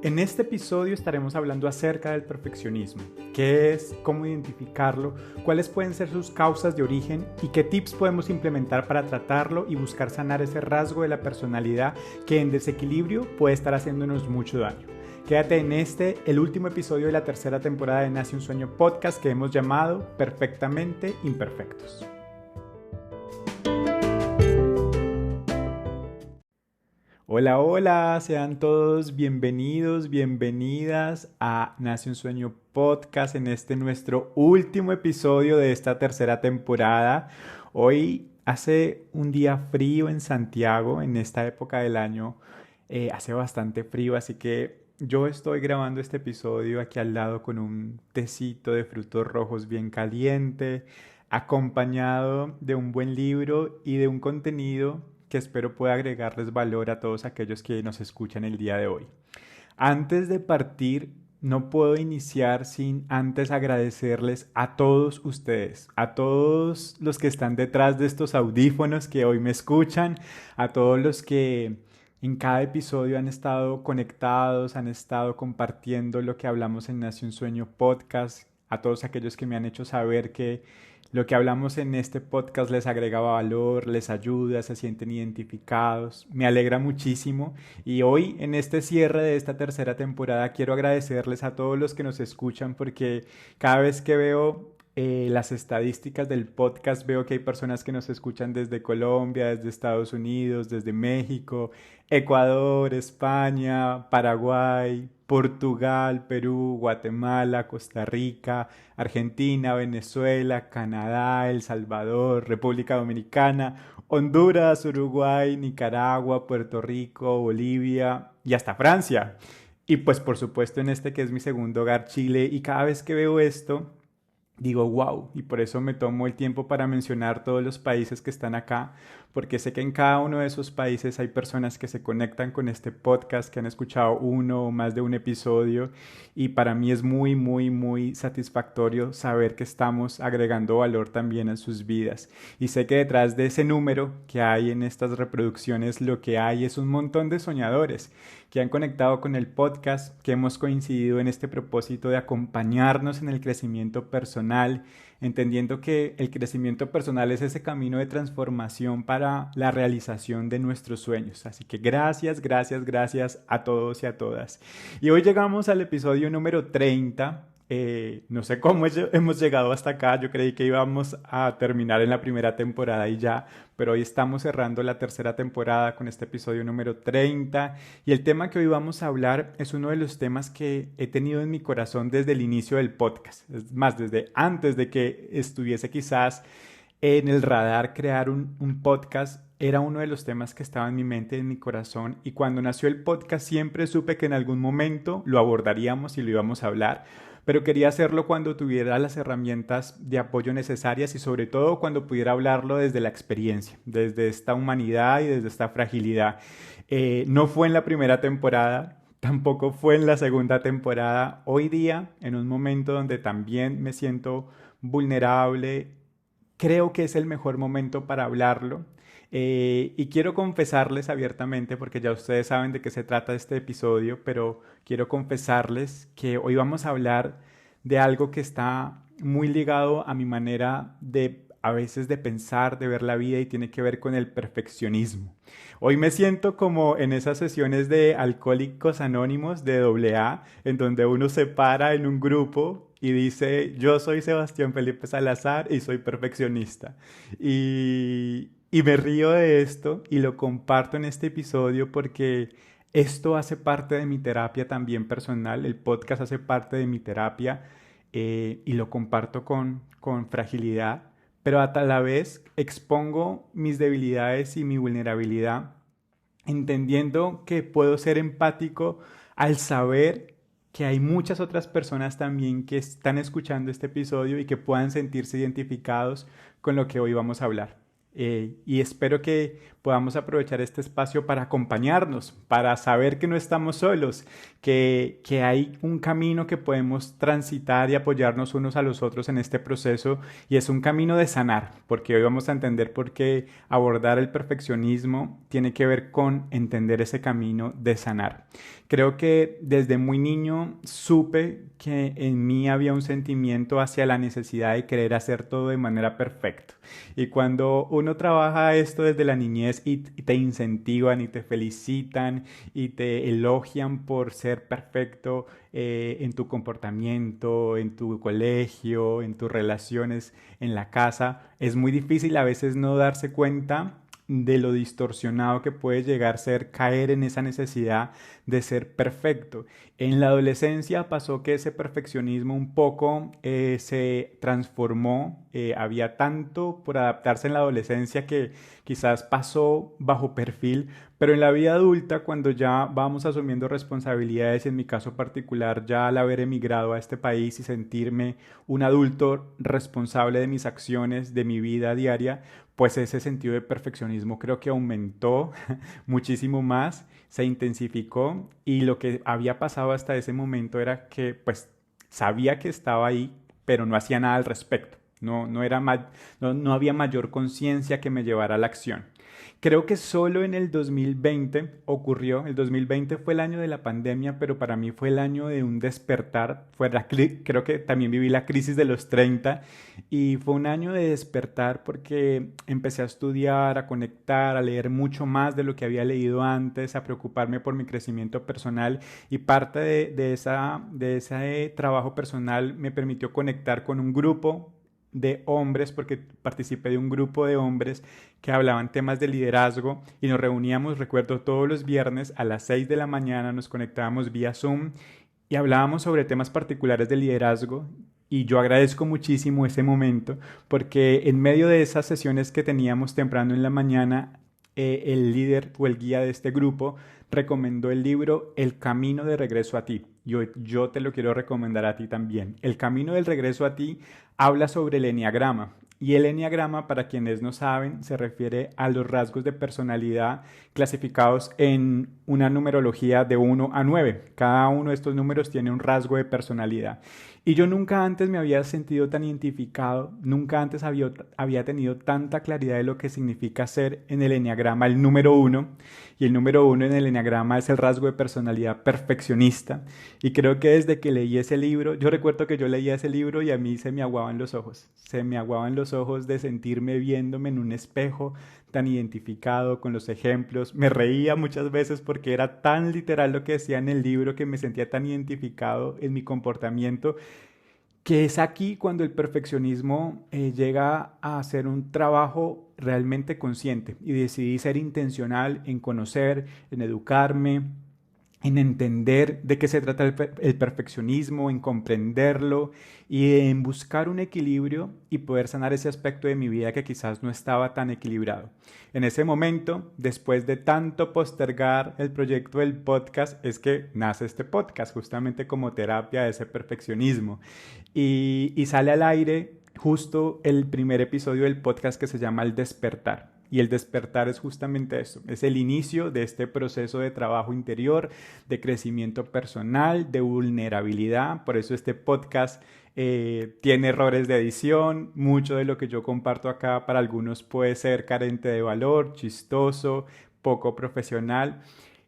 En este episodio estaremos hablando acerca del perfeccionismo, qué es, cómo identificarlo, cuáles pueden ser sus causas de origen y qué tips podemos implementar para tratarlo y buscar sanar ese rasgo de la personalidad que en desequilibrio puede estar haciéndonos mucho daño. Quédate en el último episodio de la tercera temporada de Nace un Sueño podcast que hemos llamado Perfectamente Imperfectos. Hola, hola, sean todos bienvenidos, bienvenidas a Nace un Sueño podcast en nuestro último episodio de esta tercera temporada. Hoy hace un día frío en Santiago, en esta época del año, hace bastante frío, así que yo estoy grabando este episodio aquí al lado con un tecito de frutos rojos bien caliente, acompañado de un buen libro y de un contenido que espero pueda agregarles valor a todos aquellos que nos escuchan el día de hoy. Antes de partir, no puedo iniciar sin antes agradecerles a todos ustedes, a todos los que están detrás de estos audífonos que hoy me escuchan, a todos los que en cada episodio han estado conectados, han estado compartiendo lo que hablamos en Nace un Sueño podcast, a todos aquellos que me han hecho saber que lo que hablamos en este podcast les agrega valor, les ayuda, se sienten identificados. Me alegra muchísimo y hoy en este cierre de esta tercera temporada quiero agradecerles a todos los que nos escuchan porque cada vez que veo las estadísticas del podcast veo que hay personas que nos escuchan desde Colombia, desde Estados Unidos, desde México, Ecuador, España, Paraguay, Portugal, Perú, Guatemala, Costa Rica, Argentina, Venezuela, Canadá, El Salvador, República Dominicana, Honduras, Uruguay, Nicaragua, Puerto Rico, Bolivia y hasta Francia. Y pues por supuesto en que es mi segundo hogar, Chile, y cada vez que veo esto digo, wow, y por eso me tomo el tiempo para mencionar todos los países que están acá, porque sé que en cada uno de esos países hay personas que se conectan con este podcast, que han escuchado uno o más de un episodio, y para mí es muy, muy, muy satisfactorio saber que estamos agregando valor también a sus vidas. Y sé que detrás de ese número que hay en estas reproducciones, lo que hay es un montón de soñadores que han conectado con el podcast, que hemos coincidido en este propósito de acompañarnos en el crecimiento personal, entendiendo que el crecimiento personal es ese camino de transformación para la realización de nuestros sueños. Así que gracias, gracias, gracias a todos y a todas. Y hoy llegamos al episodio número 30. No sé cómo hemos llegado hasta acá, yo creí que íbamos a terminar en la primera temporada y ya, pero hoy estamos cerrando la tercera temporada con este episodio número 30 y el tema que hoy vamos a hablar es uno de los temas que he tenido en mi corazón desde el inicio del podcast, es más, desde antes de que estuviese quizás en el radar crear un podcast. Era uno de los temas que estaba en mi mente, en mi corazón, y cuando nació el podcast siempre supe que en algún momento lo abordaríamos y lo íbamos a hablar, pero quería hacerlo cuando tuviera las herramientas de apoyo necesarias y sobre todo cuando pudiera hablarlo desde la experiencia, desde esta humanidad y desde esta fragilidad. No fue en la primera temporada, tampoco fue en la segunda temporada. Hoy día, en un momento donde también me siento vulnerable, creo que es el mejor momento para hablarlo. Y quiero confesarles abiertamente, porque ya ustedes saben de qué se trata este episodio, pero quiero confesarles que hoy vamos a hablar de algo que está muy ligado a mi manera de a veces de pensar, de ver la vida y tiene que ver con el perfeccionismo. Hoy me siento como en esas sesiones de Alcohólicos Anónimos de AA, en donde uno se para en un grupo y dice, yo soy Sebastián Felipe Salazar y soy perfeccionista. Y me río de esto y lo comparto en este episodio porque esto hace parte de mi terapia también personal, el podcast hace parte de mi terapia y lo comparto con fragilidad, pero a la vez expongo mis debilidades y mi vulnerabilidad, entendiendo que puedo ser empático al saber que hay muchas otras personas también que están escuchando este episodio y que puedan sentirse identificados con lo que hoy vamos a hablar. Y espero que podamos aprovechar este espacio para acompañarnos, para saber que no estamos solos, que hay un camino que podemos transitar y apoyarnos unos a los otros en este proceso, y es un camino de sanar, porque hoy vamos a entender por qué abordar el perfeccionismo tiene que ver con entender ese camino de sanar. Creo que desde muy niño supe que en mí había un sentimiento hacia la necesidad de querer hacer todo de manera perfecta. Y cuando uno trabaja esto desde la niñez y te incentivan y te felicitan y te elogian por ser perfecto en tu comportamiento, en tu colegio, en tus relaciones, en la casa, es muy difícil a veces no darse cuenta de lo distorsionado que puede llegar a ser caer en esa necesidad de ser perfecto. En la adolescencia pasó que ese perfeccionismo un poco se transformó, había tanto por adaptarse en la adolescencia que quizás pasó bajo perfil, pero en la vida adulta, cuando ya vamos asumiendo responsabilidades, en mi caso particular, ya al haber emigrado a este país y sentirme un adulto responsable de mis acciones, de mi vida diaria, pues ese sentido de perfeccionismo creo que aumentó muchísimo más, se intensificó, y lo que había pasado hasta ese momento era que pues sabía que estaba ahí, pero no hacía nada al respecto. No había mayor conciencia que me llevara a la acción. Creo que solo en el 2020 ocurrió. El 2020 fue el año de la pandemia, pero para mí fue el año de un despertar. Creo que también viví la crisis de los 30 y fue un año de despertar porque empecé a estudiar, a conectar, a leer mucho más de lo que había leído antes, a preocuparme por mi crecimiento personal, y parte de ese trabajo personal me permitió conectar con un grupo de hombres, porque participé de un grupo de hombres que hablaban temas de liderazgo, y nos reuníamos, recuerdo, todos los viernes a las 6 de la mañana, nos conectábamos vía Zoom y hablábamos sobre temas particulares de liderazgo. Y yo agradezco muchísimo ese momento porque en medio de esas sesiones que teníamos temprano en la mañana, el líder o el guía de este grupo recomendó el libro El Camino de Regreso a Ti. Yo te lo quiero recomendar a ti también. El Camino del Regreso a Ti habla sobre el eneagrama. Y el eneagrama, para quienes no saben, se refiere a los rasgos de personalidad clasificados en una numerología de 1 a 9. Cada uno de estos números tiene un rasgo de personalidad. Y yo nunca antes me había sentido tan identificado, nunca antes había tenido tanta claridad de lo que significa ser en el eneagrama el número 1. Y el número 1 en el eneagrama es el rasgo de personalidad perfeccionista. Y creo que desde que leí ese libro, yo recuerdo que yo leía ese libro y a mí se me aguaban los ojos. Se me aguaban los ojos de sentirme viéndome en un espejo tan identificado con los ejemplos. Me reía muchas veces porque era tan literal lo que decía en el libro, que me sentía tan identificado en mi comportamiento, que es aquí cuando el perfeccionismo llega a ser un trabajo realmente consciente, y decidí ser intencional en conocer, en educarme, en entender de qué se trata el perfeccionismo, en comprenderlo y en buscar un equilibrio y poder sanar ese aspecto de mi vida que quizás no estaba tan equilibrado. En ese momento, después de tanto postergar el proyecto del podcast, es que nace este podcast justamente como terapia de ese perfeccionismo, y sale al aire justo el primer episodio del podcast, que se llama El Despertar. Y el despertar es justamente eso, es el inicio de este proceso de trabajo interior, de crecimiento personal, de vulnerabilidad. Por eso este podcast tiene errores de edición. Mucho de lo que yo comparto acá para algunos puede ser carente de valor, chistoso, poco profesional.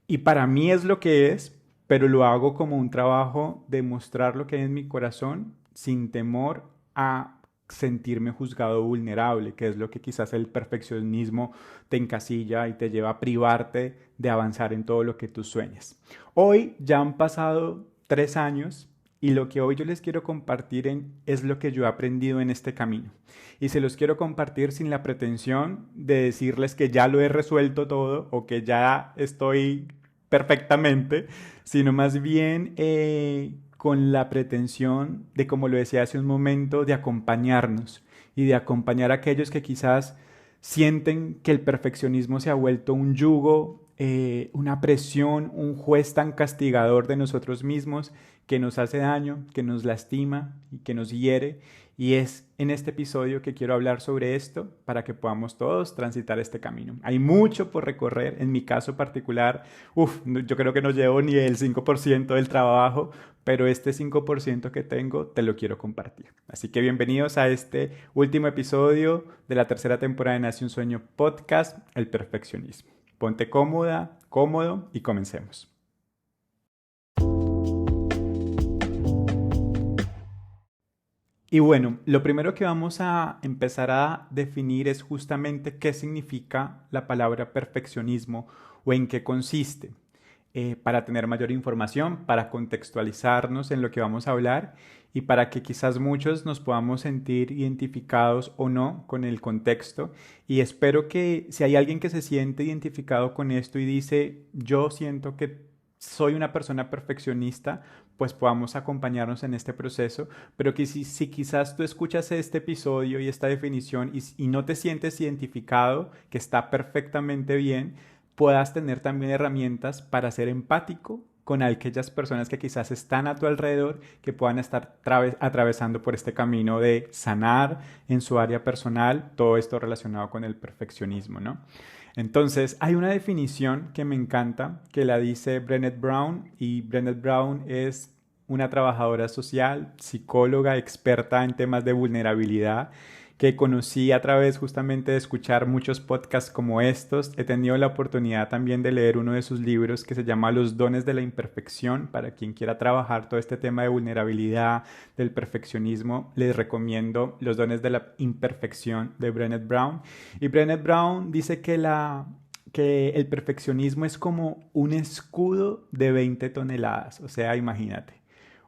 Y para mí es lo que es, pero lo hago como un trabajo de mostrar lo que hay en mi corazón sin temor a sentirme juzgado o vulnerable, que es lo que quizás el perfeccionismo te encasilla y te lleva a privarte de avanzar en todo lo que tú sueñas. Hoy ya han pasado 3 años, y lo que hoy yo les quiero compartir es lo que yo he aprendido en este camino. Y se los quiero compartir sin la pretensión de decirles que ya lo he resuelto todo o que ya estoy perfectamente, sino más bien con la pretensión de, como lo decía hace un momento, de acompañarnos y de acompañar a aquellos que quizás sienten que el perfeccionismo se ha vuelto un yugo, una presión, un juez tan castigador de nosotros mismos, que nos hace daño, que nos lastima y que nos hiere, Y es en este episodio que quiero hablar sobre esto para que podamos todos transitar este camino. Hay mucho por recorrer, en mi caso particular, yo creo que no llevo ni el 5% del trabajo, pero este 5% que tengo te lo quiero compartir. Así que bienvenidos a este último episodio de la tercera temporada de Nace un Sueño Podcast, El Perfeccionismo. Ponte cómoda, cómodo y comencemos. Y bueno, lo primero que vamos a empezar a definir es justamente qué significa la palabra perfeccionismo o en qué consiste, para tener mayor información, para contextualizarnos en lo que vamos a hablar y para que quizás muchos nos podamos sentir identificados o no con el contexto. Y espero que si hay alguien que se siente identificado con esto y dice, yo siento que soy una persona perfeccionista, pues podamos acompañarnos en este proceso, pero que si quizás tú escuchas este episodio y esta definición y no te sientes identificado, que está perfectamente bien, puedas tener también herramientas para ser empático con aquellas personas que quizás están a tu alrededor, que puedan estar atravesando por este camino de sanar en su área personal, todo esto relacionado con el perfeccionismo, ¿no? Entonces, hay una definición que me encanta, que la dice Brené Brown, y Brené Brown es una trabajadora social, psicóloga, experta en temas de vulnerabilidad, que conocí a través justamente de escuchar muchos podcasts como estos. He tenido la oportunidad también de leer uno de sus libros que se llama Los dones de la imperfección. Para quien quiera trabajar todo este tema de vulnerabilidad, del perfeccionismo, les recomiendo Los dones de la imperfección de Brené Brown. Y Brené Brown dice que el perfeccionismo es como un escudo de 20 toneladas. O sea, imagínate,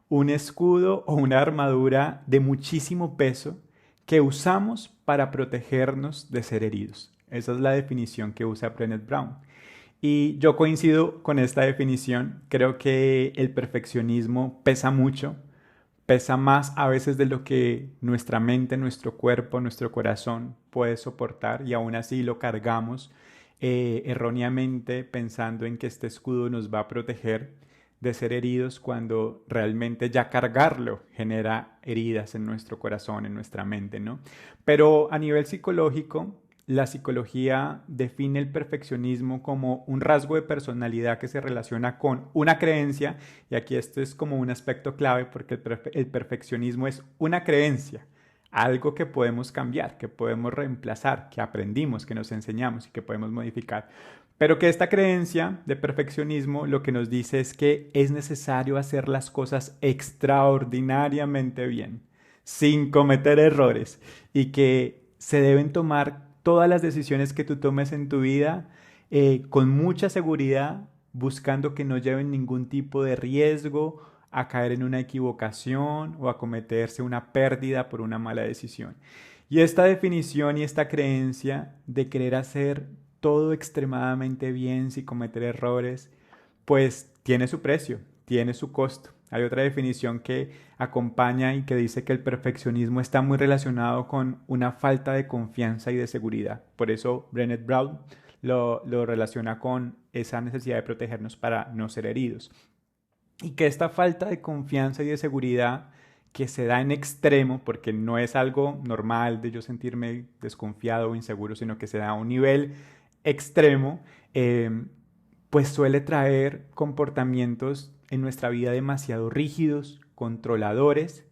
un escudo o una armadura de muchísimo peso que usamos para protegernos de ser heridos. Esa es la definición que usa Brené Brown. Y yo coincido con esta definición. Creo que el perfeccionismo pesa mucho, pesa más a veces de lo que nuestra mente, nuestro cuerpo, nuestro corazón puede soportar y aún así lo cargamos erróneamente pensando en que este escudo nos va a proteger de ser heridos cuando realmente ya cargarlo genera heridas en nuestro corazón, en nuestra mente, ¿no? Pero a nivel psicológico, la psicología define el perfeccionismo como un rasgo de personalidad que se relaciona con una creencia, y aquí esto es como un aspecto clave porque el perfeccionismo es una creencia, algo que podemos cambiar, que podemos reemplazar, que aprendimos, que nos enseñamos y que podemos modificar. Pero que esta creencia de perfeccionismo lo que nos dice es que es necesario hacer las cosas extraordinariamente bien, sin cometer errores, y que se deben tomar todas las decisiones que tú tomes en tu vida con mucha seguridad, buscando que no lleven ningún tipo de riesgo a caer en una equivocación o a cometerse una pérdida por una mala decisión. Y esta definición y esta creencia de querer hacer todo extremadamente bien sin cometer errores, pues tiene su precio, tiene su costo. Hay otra definición que acompaña y que dice que el perfeccionismo está muy relacionado con una falta de confianza y de seguridad. Por eso Brené Brown lo relaciona con esa necesidad de protegernos para no ser heridos. Y que esta falta de confianza y de seguridad que se da en extremo, porque no es algo normal de yo sentirme desconfiado o inseguro, sino que se da a un nivel extremo, pues suele traer comportamientos en nuestra vida demasiado rígidos, controladores,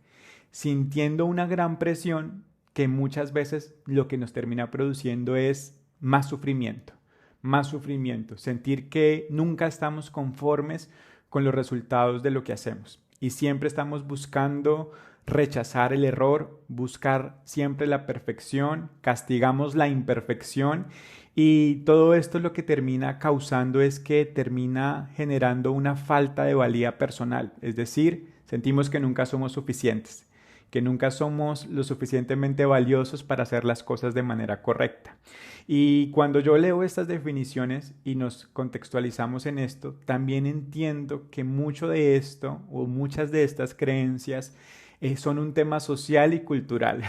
sintiendo una gran presión que muchas veces lo que nos termina produciendo es más sufrimiento, sentir que nunca estamos conformes con los resultados de lo que hacemos y siempre estamos buscando rechazar el error, buscar siempre la perfección, castigamos la imperfección, y todo esto lo que termina causando es que termina generando una falta de valía personal, es decir, sentimos que nunca somos suficientes, que nunca somos lo suficientemente valiosos para hacer las cosas de manera correcta. Y cuando yo leo estas definiciones y nos contextualizamos en esto, también entiendo que mucho de esto o muchas de estas creencias son un tema social y cultural.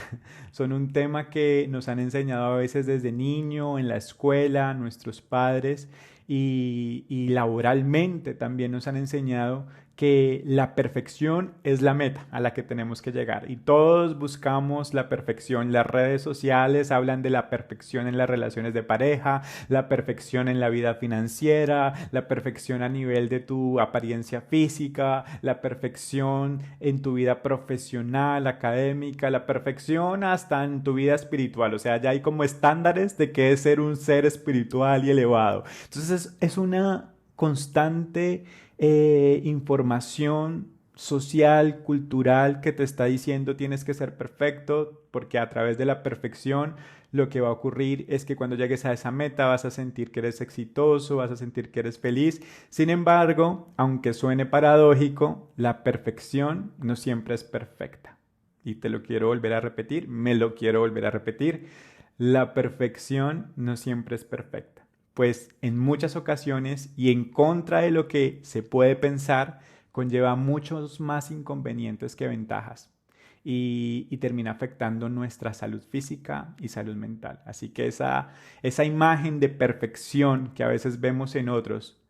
Son un tema que nos han enseñado a veces desde niño, en la escuela, nuestros padres, y laboralmente también nos han enseñado que la perfección es la meta a la que tenemos que llegar y todos buscamos la perfección. Las redes sociales hablan de la perfección en las relaciones de pareja, la perfección en la vida financiera, la perfección a nivel de tu apariencia física, la perfección en tu vida profesional, académica, la perfección hasta en tu vida espiritual. O sea, ya hay como estándares de qué es ser un ser espiritual y elevado. Entonces es una constante información social, cultural que te está diciendo tienes que ser perfecto, porque a través de la perfección lo que va a ocurrir es que cuando llegues a esa meta vas a sentir que eres exitoso, vas a sentir que eres feliz. Sin embargo, aunque suene paradójico, la perfección no siempre es perfecta. Y te lo quiero volver a repetir, me lo quiero volver a repetir. La perfección no siempre es perfecta, pues en muchas ocasiones y en contra de lo que se puede pensar, conlleva muchos más inconvenientes que ventajas y termina afectando nuestra salud física y salud mental. Así que esa imagen de perfección que a veces vemos en otros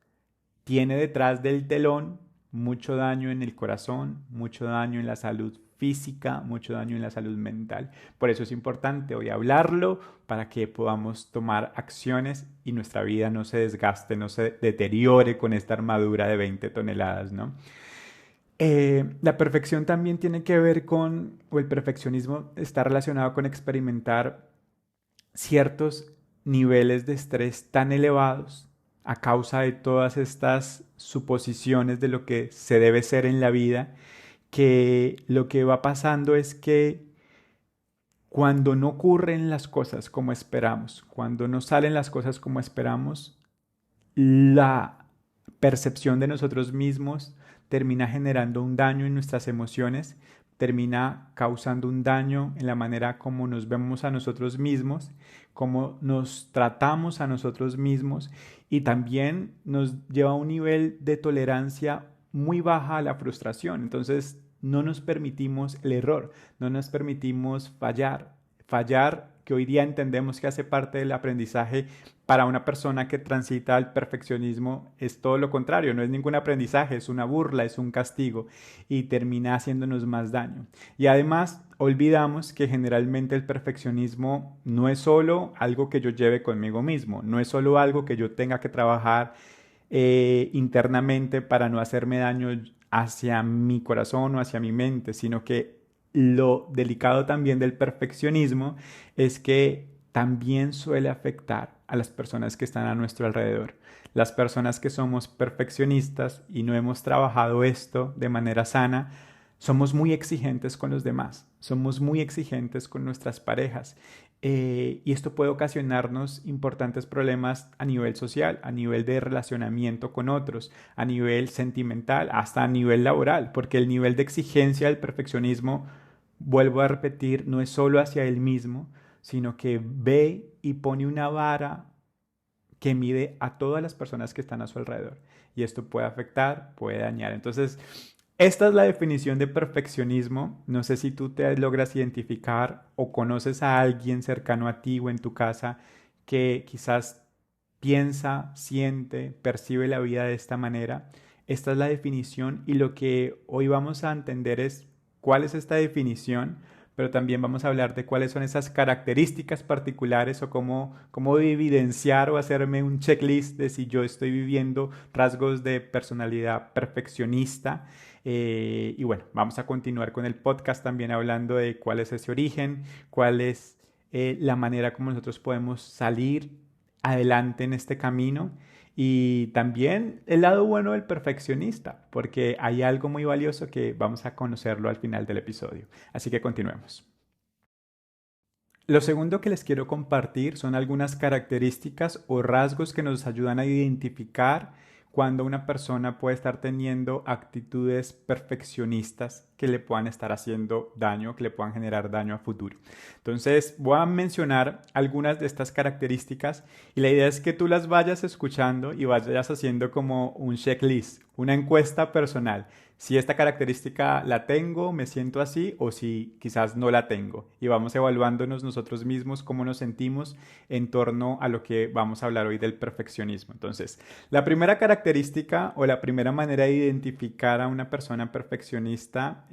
tiene detrás del telón mucho daño en el corazón, mucho daño en la salud física, mucho daño en la salud mental. Por eso es importante hoy hablarlo para que podamos tomar acciones y nuestra vida no se desgaste, no se deteriore con esta armadura de 20 toneladas, ¿no? La perfección también tiene que ver o el perfeccionismo está relacionado con experimentar ciertos niveles de estrés tan elevados a causa de todas estas suposiciones de lo que se debe ser en la vida, que lo que va pasando es que cuando no ocurren las cosas como esperamos, cuando no salen las cosas como esperamos, la percepción de nosotros mismos termina generando un daño en nuestras emociones, termina causando un daño en la manera como nos vemos a nosotros mismos, cómo nos tratamos a nosotros mismos y también nos lleva a un nivel de tolerancia muy baja a la frustración. Entonces no nos permitimos el error, no nos permitimos fallar que hoy día entendemos que hace parte del aprendizaje. Para una persona que transita al perfeccionismo es todo lo contrario, no es ningún aprendizaje, es una burla, es un castigo y termina haciéndonos más daño. Y además olvidamos que generalmente el perfeccionismo no es solo algo que yo lleve conmigo mismo, no es solo algo que yo tenga que trabajar internamente para no hacerme daño hacia mi corazón o hacia mi mente, sino que lo delicado también del perfeccionismo es que también suele afectar a las personas que están a nuestro alrededor. Las personas que somos perfeccionistas y no hemos trabajado esto de manera sana, somos muy exigentes con los demás, somos muy exigentes con nuestras parejas y esto puede ocasionarnos importantes problemas a nivel social, a nivel de relacionamiento con otros, a nivel sentimental, hasta a nivel laboral, porque el nivel de exigencia del perfeccionismo, vuelvo a repetir, no es solo hacia él mismo, sino que ve y pone una vara que mide a todas las personas que están a su alrededor. Y esto puede afectar, puede dañar. Entonces, esta es la definición de perfeccionismo. No sé si tú te logras identificar o conoces a alguien cercano a ti o en tu casa que quizás piensa, siente, percibe la vida de esta manera. Esta es la definición y lo que hoy vamos a entender es cuál es esta definición, pero también vamos a hablar de cuáles son esas características particulares o cómo evidenciar o hacerme un checklist de si yo estoy viviendo rasgos de personalidad perfeccionista. Y bueno, vamos a continuar con el podcast también hablando de cuál es ese origen, cuál es la manera como nosotros podemos salir adelante en este camino y también el lado bueno del perfeccionista, porque hay algo muy valioso que vamos a conocerlo al final del episodio. Así que continuemos. Lo segundo que les quiero compartir son algunas características o rasgos que nos ayudan a identificar cuando una persona puede estar teniendo actitudes perfeccionistas que le puedan estar haciendo daño, que le puedan generar daño a futuro. Entonces voy a mencionar algunas de estas características y la idea es que tú las vayas escuchando y vayas haciendo como un checklist, una encuesta personal. Si esta característica la tengo, me siento así, o si quizás no la tengo. Y vamos evaluándonos nosotros mismos cómo nos sentimos en torno a lo que vamos a hablar hoy del perfeccionismo. Entonces, la primera característica o la primera manera de identificar a una persona perfeccionista,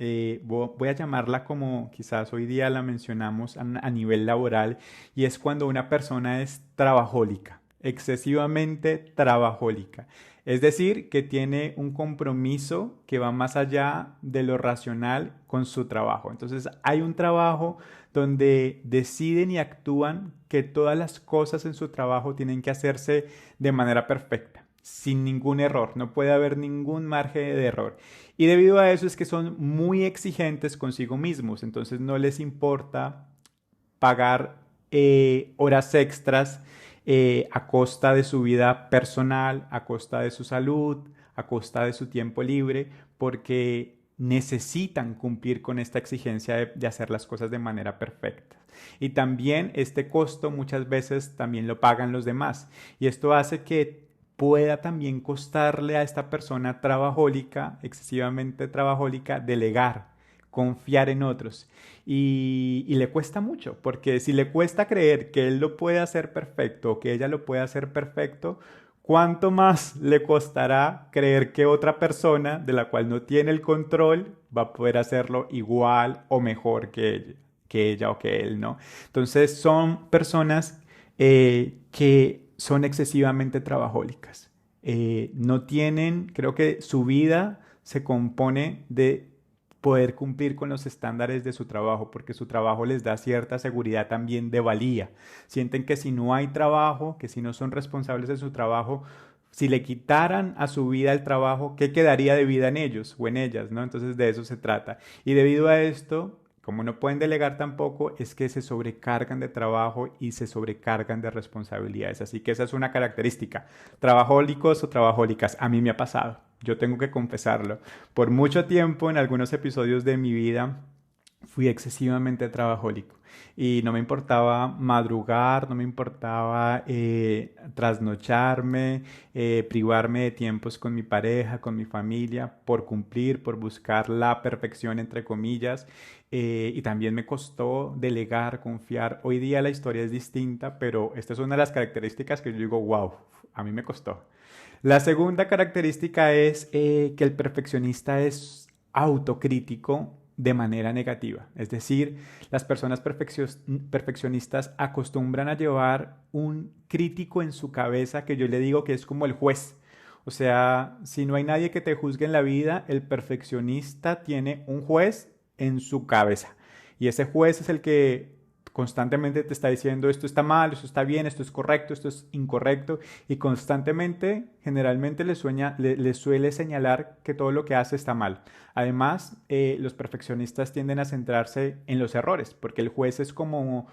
voy a llamarla como quizás hoy día la mencionamos a nivel laboral, y es cuando una persona es trabajólica, excesivamente trabajólica. Es decir, que tiene un compromiso que va más allá de lo racional con su trabajo. Entonces hay un trabajo donde deciden y actúan que todas las cosas en su trabajo tienen que hacerse de manera perfecta, sin ningún error. No puede haber ningún margen de error. Y debido a eso es que son muy exigentes consigo mismos. Entonces no les importa pagar horas extras a costa de su vida personal, a costa de su salud, a costa de su tiempo libre, porque necesitan cumplir con esta exigencia de hacer las cosas de manera perfecta. Y también este costo muchas veces también lo pagan los demás. Y esto hace que pueda también costarle a esta persona trabajólica, excesivamente trabajólica, delegar, confiar en otros. Y le cuesta mucho, porque si le cuesta creer que él lo puede hacer perfecto o que ella lo puede hacer perfecto, ¿cuánto más le costará creer que otra persona de la cual no tiene el control va a poder hacerlo igual o mejor que ella o que él, ¿no? Entonces son personas que son excesivamente trabajólicas. No tienen, creo que su vida se compone de poder cumplir con los estándares de su trabajo, porque su trabajo les da cierta seguridad también de valía. Sienten que si no hay trabajo, que si no son responsables de su trabajo, si le quitaran a su vida el trabajo, ¿qué quedaría de vida en ellos o en ellas, ¿no? Entonces de eso se trata. Y debido a esto, como no pueden delegar tampoco, es que se sobrecargan de trabajo y se sobrecargan de responsabilidades. Así que esa es una característica. Trabajólicos o trabajólicas, a mí me ha pasado. Yo tengo que confesarlo. Por mucho tiempo, en algunos episodios de mi vida, fui excesivamente trabajólico y no me importaba madrugar, no me importaba trasnocharme, privarme de tiempos con mi pareja, con mi familia, por cumplir, por buscar la perfección, entre comillas. Y también me costó delegar, confiar. Hoy día la historia es distinta, pero esta es una de las características que yo digo, wow, a mí me costó. La segunda característica es que el perfeccionista es autocrítico de manera negativa. Es decir, las personas perfeccionistas acostumbran a llevar un crítico en su cabeza que yo le digo que es como el juez. O sea, si no hay nadie que te juzgue en la vida, el perfeccionista tiene un juez en su cabeza. Y ese juez es el que constantemente te está diciendo esto está mal, esto está bien, esto es correcto, esto es incorrecto, y constantemente, generalmente le suele señalar que todo lo que hace está mal. Además, los perfeccionistas tienden a centrarse en los errores, porque el juez es como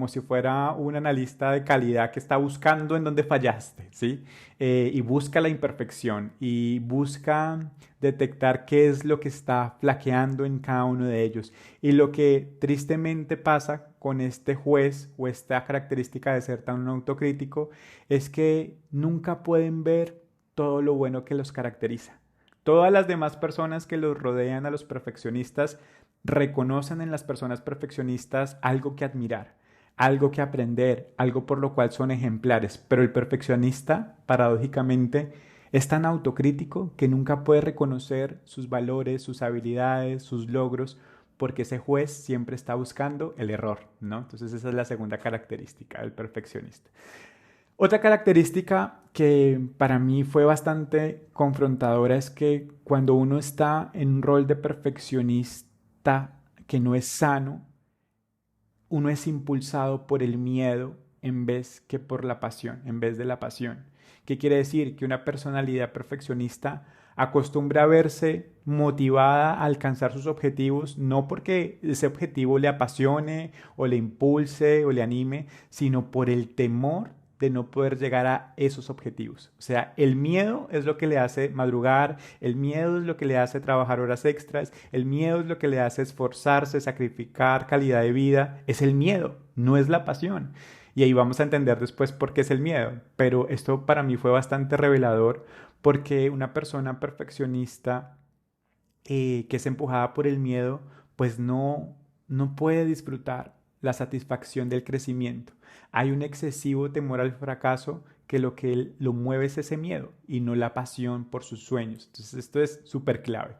si fuera un analista de calidad que está buscando en dónde fallaste, ¿sí? Y busca la imperfección y busca detectar qué es lo que está flaqueando en cada uno de ellos. Y lo que tristemente pasa con este juez o esta característica de ser tan autocrítico es que nunca pueden ver todo lo bueno que los caracteriza. Todas las demás personas que los rodean a los perfeccionistas reconocen en las personas perfeccionistas algo que admirar, algo que aprender, algo por lo cual son ejemplares, pero el perfeccionista, paradójicamente, es tan autocrítico que nunca puede reconocer sus valores, sus habilidades, sus logros, porque ese juez siempre está buscando el error, ¿no? Entonces esa es la segunda característica del perfeccionista. Otra característica que para mí fue bastante confrontadora es que cuando uno está en un rol de perfeccionista que no es sano, uno es impulsado por el miedo en vez que por la pasión, en vez de la pasión. ¿Qué quiere decir? Que una personalidad perfeccionista acostumbra a verse motivada a alcanzar sus objetivos, no porque ese objetivo le apasione o le impulse o le anime, sino por el temor de no poder llegar a esos objetivos. O sea, el miedo es lo que le hace madrugar, el miedo es lo que le hace trabajar horas extras, el miedo es lo que le hace esforzarse, sacrificar calidad de vida. Es el miedo, no es la pasión. Y ahí vamos a entender después por qué es el miedo. Pero esto para mí fue bastante revelador porque una persona perfeccionista que es empujada por el miedo, pues no puede disfrutar la satisfacción del crecimiento. Hay un excesivo temor al fracaso que lo que lo mueve es ese miedo y no la pasión por sus sueños. Entonces esto es súper clave.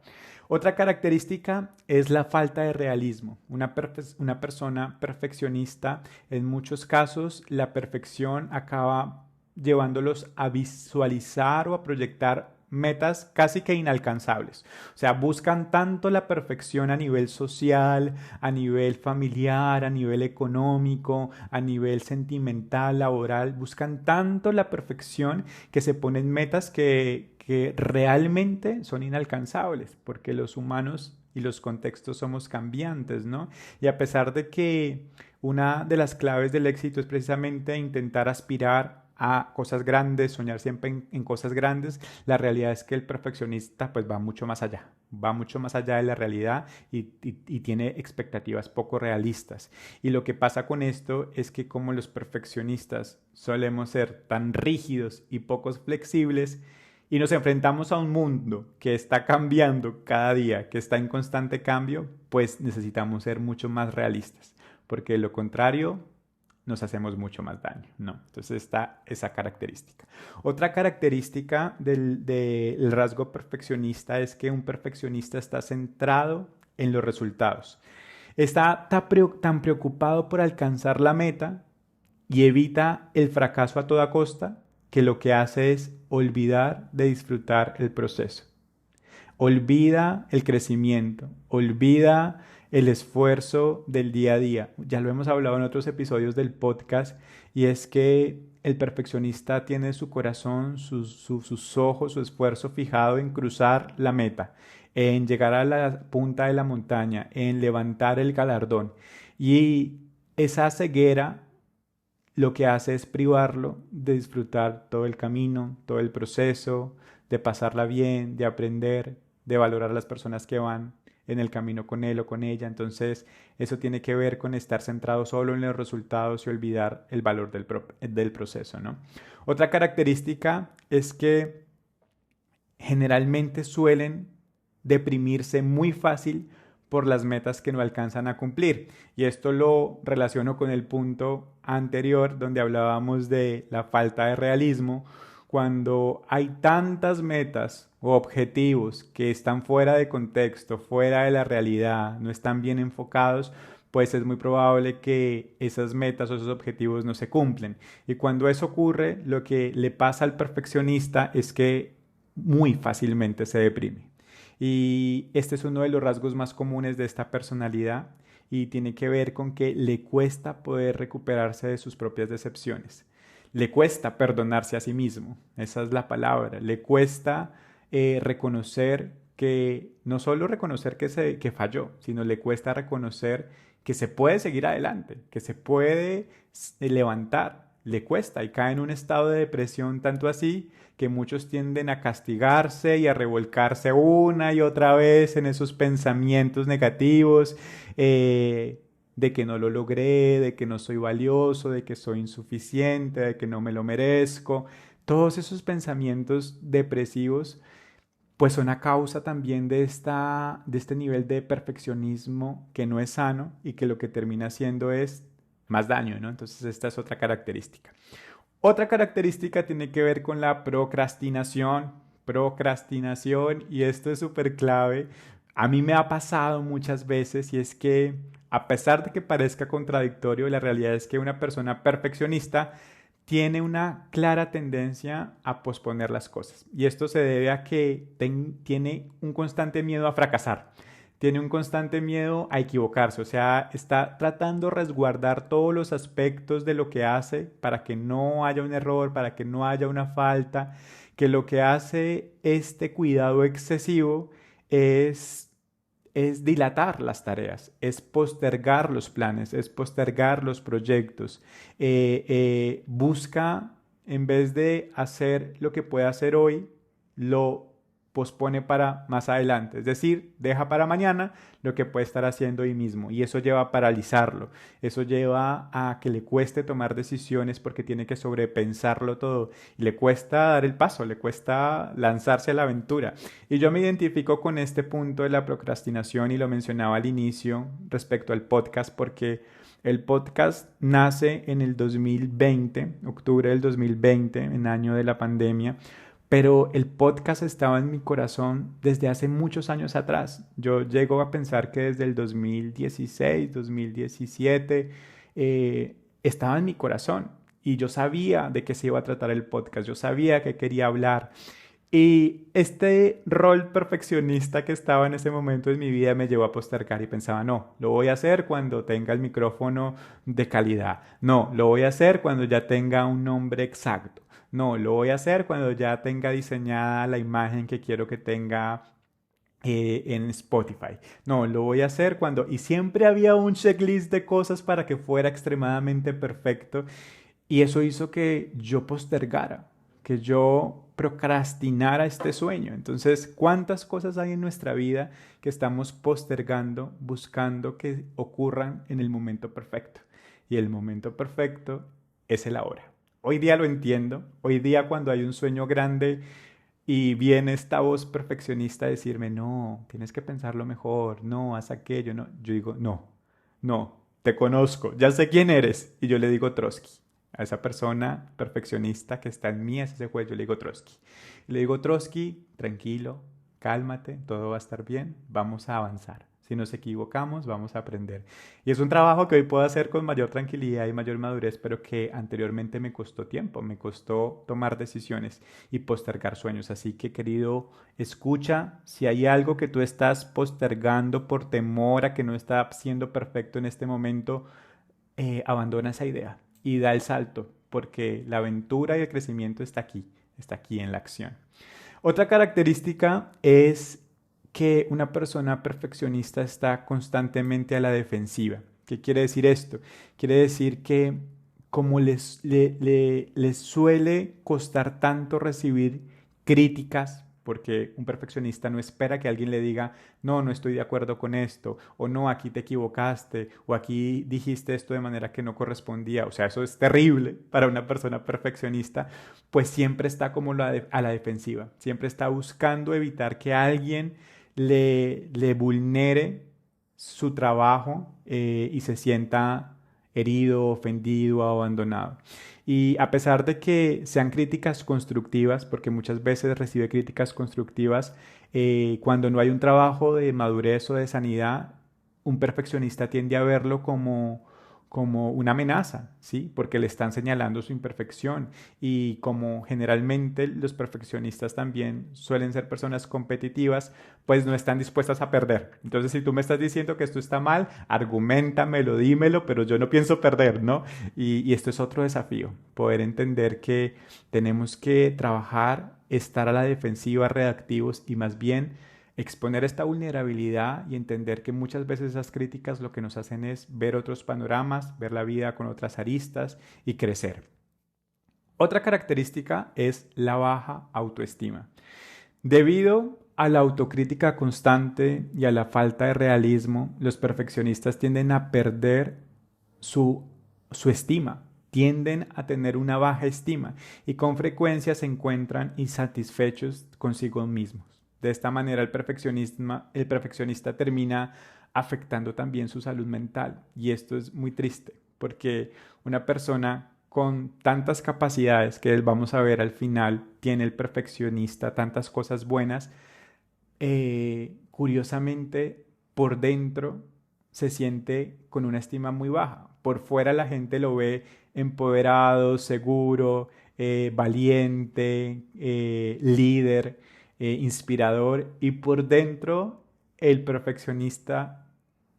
Otra característica es la falta de realismo. Una persona perfeccionista, en muchos casos, la perfección acaba llevándolos a visualizar o a proyectar metas casi que inalcanzables. O sea, buscan tanto la perfección a nivel social, a nivel familiar, a nivel económico, a nivel sentimental, laboral. Buscan tanto la perfección que se ponen metas que realmente son inalcanzables, porque los humanos y los contextos somos cambiantes, ¿no? Y a pesar de que una de las claves del éxito es precisamente intentar aspirar a cosas grandes, soñar siempre en cosas grandes, la realidad es que el perfeccionista pues va mucho más allá de la realidad y tiene expectativas poco realistas. Y lo que pasa con esto es que como los perfeccionistas solemos ser tan rígidos y pocos flexibles, y nos enfrentamos a un mundo que está cambiando cada día, que está en constante cambio, pues necesitamos ser mucho más realistas, porque de lo contrario nos hacemos mucho más daño, ¿no? Entonces está esa característica. Otra característica del rasgo perfeccionista es que un perfeccionista está centrado en los resultados. Está tan preocupado por alcanzar la meta y evita el fracaso a toda costa que lo que hace es olvidar de disfrutar el proceso. Olvida el crecimiento, olvida el esfuerzo del día a día. Ya lo hemos hablado en otros episodios del podcast y es que el perfeccionista tiene su corazón, sus ojos, su esfuerzo fijado en cruzar la meta, en llegar a la punta de la montaña, en levantar el galardón. Y esa ceguera lo que hace es privarlo de disfrutar todo el camino, todo el proceso, de pasarla bien, de aprender, de valorar a las personas que van en el camino con él o con ella. Entonces, eso tiene que ver con estar centrado solo en los resultados y olvidar el valor del proceso, ¿no? Otra característica es que generalmente suelen deprimirse muy fácil por las metas que no alcanzan a cumplir. Y esto lo relaciono con el punto anterior donde hablábamos de la falta de realismo. Cuando hay tantas metas o objetivos que están fuera de contexto, fuera de la realidad, no están bien enfocados, pues es muy probable que esas metas o esos objetivos no se cumplen. Y cuando eso ocurre, lo que le pasa al perfeccionista es que muy fácilmente se deprime. Y este es uno de los rasgos más comunes de esta personalidad y tiene que ver con que le cuesta poder recuperarse de sus propias decepciones. Le cuesta perdonarse a sí mismo, esa es la palabra. Le cuesta reconocer que, no solo reconocer que falló, sino le cuesta reconocer que se puede seguir adelante, que se puede levantar. Le cuesta y cae en un estado de depresión tanto así que muchos tienden a castigarse y a revolcarse una y otra vez en esos pensamientos negativos de que no lo logré, de que no soy valioso, de que soy insuficiente, de que no me lo merezco. Todos esos pensamientos depresivos pues son a causa también de este nivel de perfeccionismo que no es sano y que lo que termina haciendo es más daño, ¿no? Entonces esta es otra característica. Otra característica tiene que ver con la procrastinación. Procrastinación, y esto es súper clave. A mí me ha pasado muchas veces y es que a pesar de que parezca contradictorio, la realidad es que una persona perfeccionista tiene una clara tendencia a posponer las cosas. Y esto se debe a que tiene un constante miedo a fracasar. Tiene un constante miedo a equivocarse, o sea, está tratando de resguardar todos los aspectos de lo que hace para que no haya un error, para que no haya una falta, que lo que hace este cuidado excesivo es es dilatar las tareas, es postergar los planes, es postergar los proyectos. Busca, en vez de hacer lo que puede hacer hoy, lo pospone para más adelante. Es decir, deja para mañana lo que puede estar haciendo hoy mismo. Y eso lleva a paralizarlo. Eso lleva a que le cueste tomar decisiones porque tiene que sobrepensarlo todo. Y le cuesta dar el paso, le cuesta lanzarse a la aventura. Y yo me identifico con este punto de la procrastinación y lo mencionaba al inicio respecto al podcast porque el podcast nace en el 2020, octubre del 2020, en año de la pandemia, pero el podcast estaba en mi corazón desde hace muchos años atrás. Yo llego a pensar que desde el 2016, 2017, estaba en mi corazón y yo sabía de qué se iba a tratar el podcast, yo sabía que quería hablar. Y este rol perfeccionista que estaba en ese momento en mi vida me llevó a postergar y pensaba, no, lo voy a hacer cuando tenga el micrófono de calidad. No, lo voy a hacer cuando ya tenga un nombre exacto. No, lo voy a hacer cuando ya tenga diseñada la imagen que quiero que tenga en Spotify. No, lo voy a hacer cuando... Y siempre había un checklist de cosas para que fuera extremadamente perfecto. Y eso hizo que yo postergara, que yo procrastinara este sueño. Entonces, ¿cuántas cosas hay en nuestra vida que estamos postergando, buscando que ocurran en el momento perfecto? Y el momento perfecto es el ahora. Hoy día lo entiendo. Hoy día cuando hay un sueño grande y viene esta voz perfeccionista a decirme, no, tienes que pensarlo mejor, no, haz aquello, no. Yo digo, no, no, te conozco, ya sé quién eres. Y yo le digo Trotsky. A esa persona perfeccionista que está en mí, es ese juez, yo le digo Trotsky. Y le digo, Trotsky, tranquilo, cálmate, todo va a estar bien, vamos a avanzar. Si nos equivocamos, vamos a aprender. Y es un trabajo que hoy puedo hacer con mayor tranquilidad y mayor madurez, pero que anteriormente me costó tiempo, me costó tomar decisiones y postergar sueños. Así que, querido, escucha, si hay algo que tú estás postergando por temor a que no está siendo perfecto en este momento, abandona esa idea y da el salto, porque la aventura y el crecimiento está aquí en la acción. Otra característica es que una persona perfeccionista está constantemente a la defensiva. ¿Qué quiere decir esto? Quiere decir que como les suele costar tanto recibir críticas, porque un perfeccionista no espera que alguien le diga, no, no estoy de acuerdo con esto, o no, aquí te equivocaste, o aquí dijiste esto de manera que no correspondía. O sea, eso es terrible para una persona perfeccionista, pues siempre está como a la defensiva, siempre está buscando evitar que alguien le vulnere su trabajo y se sienta herido, ofendido, abandonado. Y a pesar de que sean críticas constructivas, porque muchas veces recibe críticas constructivas, cuando no hay un trabajo de madurez o de sanidad, un perfeccionista tiende a verlo como una amenaza, ¿sí? Porque le están señalando su imperfección y como generalmente los perfeccionistas también suelen ser personas competitivas, pues no están dispuestas a perder. Entonces, si tú me estás diciendo que esto está mal, argumentamelo, dímelo, pero yo no pienso perder, ¿no? Y esto es otro desafío, poder entender que tenemos que trabajar, estar a la defensiva, reactivos y más bien exponer esta vulnerabilidad y entender que muchas veces esas críticas lo que nos hacen es ver otros panoramas, ver la vida con otras aristas y crecer. Otra característica es la baja autoestima. Debido a la autocrítica constante y a la falta de realismo, los perfeccionistas tienden a perder su, su estima, tienden a tener una baja estima y con frecuencia se encuentran insatisfechos consigo mismos. De esta manera el perfeccionista termina afectando también su salud mental y esto es muy triste porque una persona con tantas capacidades que vamos a ver al final tiene el perfeccionista tantas cosas buenas, curiosamente por dentro se siente con una estima muy baja. Por fuera la gente lo ve empoderado, seguro, valiente, líder, inspirador y por dentro el perfeccionista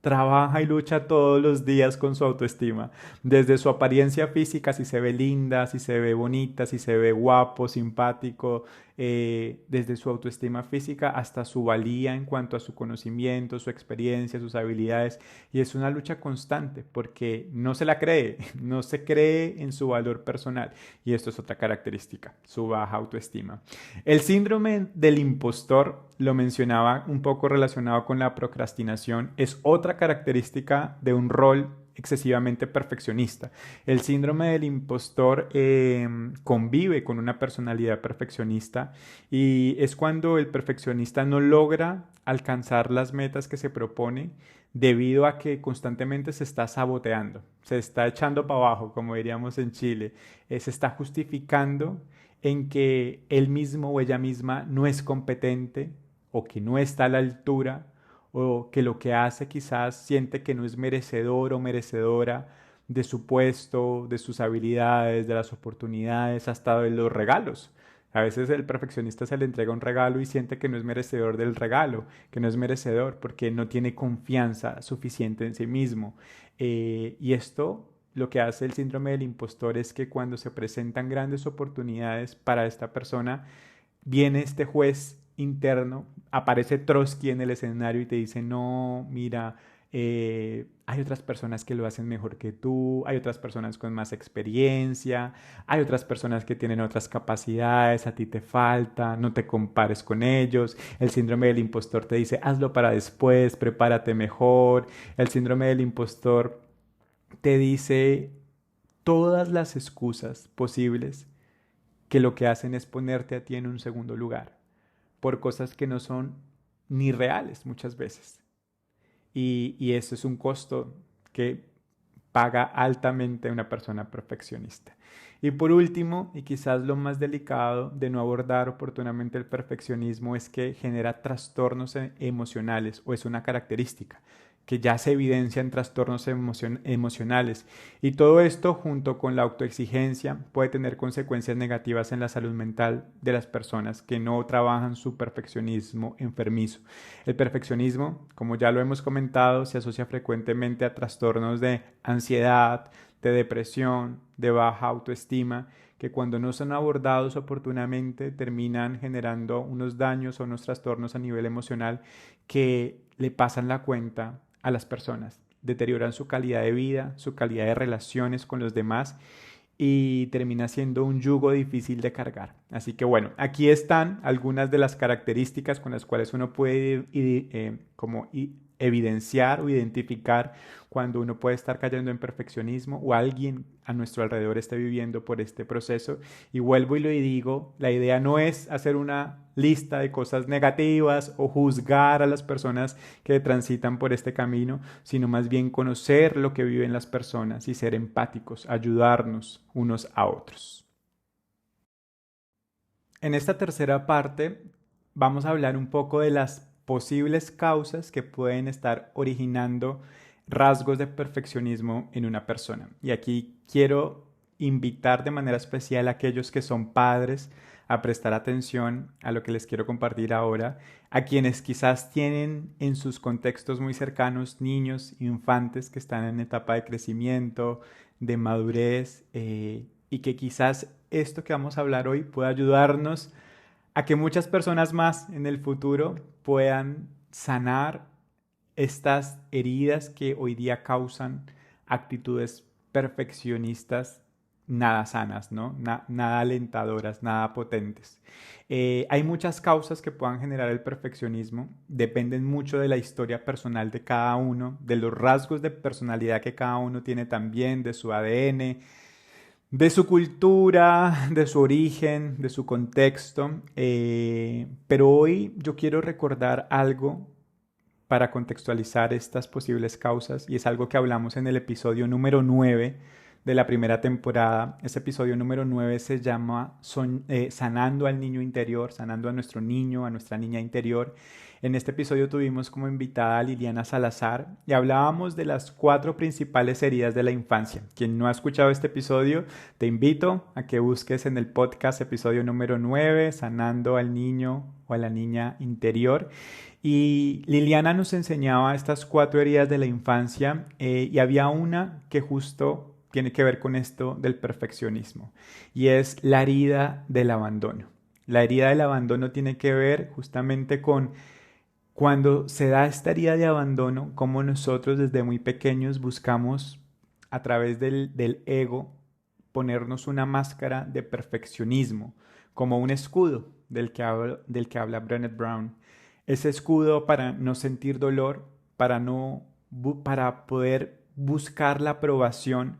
trabaja y lucha todos los días con su autoestima. Desde su apariencia física, si se ve linda, si se ve bonita, si se ve guapo, simpático, desde su autoestima física hasta su valía en cuanto a su conocimiento, su experiencia, sus habilidades. Y es una lucha constante porque no se la cree, no se cree en su valor personal. Y esto es otra característica, su baja autoestima. El síndrome del impostor, lo mencionaba un poco relacionado con la procrastinación, es otra característica de un rol excesivamente perfeccionista. El síndrome del impostor convive con una personalidad perfeccionista y es cuando el perfeccionista no logra alcanzar las metas que se propone debido a que constantemente se está saboteando, se está echando para abajo, como diríamos en Chile, se está justificando en que él mismo o ella misma no es competente o que no está a la altura o que lo que hace quizás siente que no es merecedor o merecedora de su puesto, de sus habilidades, de las oportunidades, hasta de los regalos. A veces el perfeccionista se le entrega un regalo y siente que no es merecedor del regalo, que no es merecedor porque no tiene confianza suficiente en sí mismo. Y esto lo que hace el síndrome del impostor es que cuando se presentan grandes oportunidades para esta persona, viene este juez interno, aparece Trotsky en el escenario y te dice, no, mira, hay otras personas que lo hacen mejor que tú, hay otras personas con más experiencia, hay otras personas que tienen otras capacidades, a ti te falta, no te compares con ellos. El síndrome del impostor te dice, hazlo para después, prepárate mejor. El síndrome del impostor te dice todas las excusas posibles que lo que hacen es ponerte a ti en un segundo lugar por cosas que no son ni reales muchas veces. Y eso es un costo que paga altamente una persona perfeccionista. Y por último, y quizás lo más delicado de no abordar oportunamente el perfeccionismo es que genera trastornos emocionales o es una característica que ya se evidencia en trastornos emocionales. Y todo esto junto con la autoexigencia puede tener consecuencias negativas en la salud mental de las personas que no trabajan su perfeccionismo enfermizo. El perfeccionismo, como ya lo hemos comentado, se asocia frecuentemente a trastornos de ansiedad, de depresión, de baja autoestima, que cuando no son abordados oportunamente terminan generando unos daños o unos trastornos a nivel emocional que le pasan la cuenta a las personas, deterioran su calidad de vida, su calidad de relaciones con los demás y termina siendo un yugo difícil de cargar. Así que bueno, aquí están algunas de las características con las cuales uno puede evidenciar o identificar cuando uno puede estar cayendo en perfeccionismo o alguien a nuestro alrededor esté viviendo por este proceso. Y vuelvo y lo digo, la idea no es hacer una lista de cosas negativas o juzgar a las personas que transitan por este camino, sino más bien conocer lo que viven las personas y ser empáticos, ayudarnos unos a otros. En esta tercera parte vamos a hablar un poco de las posibles causas que pueden estar originando rasgos de perfeccionismo en una persona. Y aquí quiero invitar de manera especial a aquellos que son padres a prestar atención a lo que les quiero compartir ahora, a quienes quizás tienen en sus contextos muy cercanos niños, infantes que están en etapa de crecimiento, de madurez, y que quizás esto que vamos a hablar hoy pueda ayudarnos a que muchas personas más en el futuro puedan sanar estas heridas que hoy día causan actitudes perfeccionistas nada sanas, ¿no? Nada alentadoras, nada potentes. Hay muchas causas que puedan generar el perfeccionismo, dependen mucho de la historia personal de cada uno, de los rasgos de personalidad que cada uno tiene también, de su ADN, de su cultura, de su origen, de su contexto. Pero hoy yo quiero recordar algo para contextualizar estas posibles causas y es algo que hablamos en el episodio número 9 de la primera temporada. Ese episodio número 9 se llama Sanando al niño interior, sanando a nuestro niño, a nuestra niña interior. En este episodio tuvimos como invitada a Liliana Salazar y hablábamos de las 4 principales heridas de la infancia. Quien no ha escuchado este episodio, te invito a que busques en el podcast episodio número 9, Sanando al niño o a la niña interior. Y Liliana nos enseñaba estas 4 heridas de la infancia y había una que justo tiene que ver con esto del perfeccionismo y es la herida del abandono. La herida del abandono tiene que ver justamente con cuando se da esta herida de abandono, como nosotros desde muy pequeños buscamos a través del ego ponernos una máscara de perfeccionismo, como un escudo del que habla Brené Brown. Ese escudo para no sentir dolor, para poder buscar la aprobación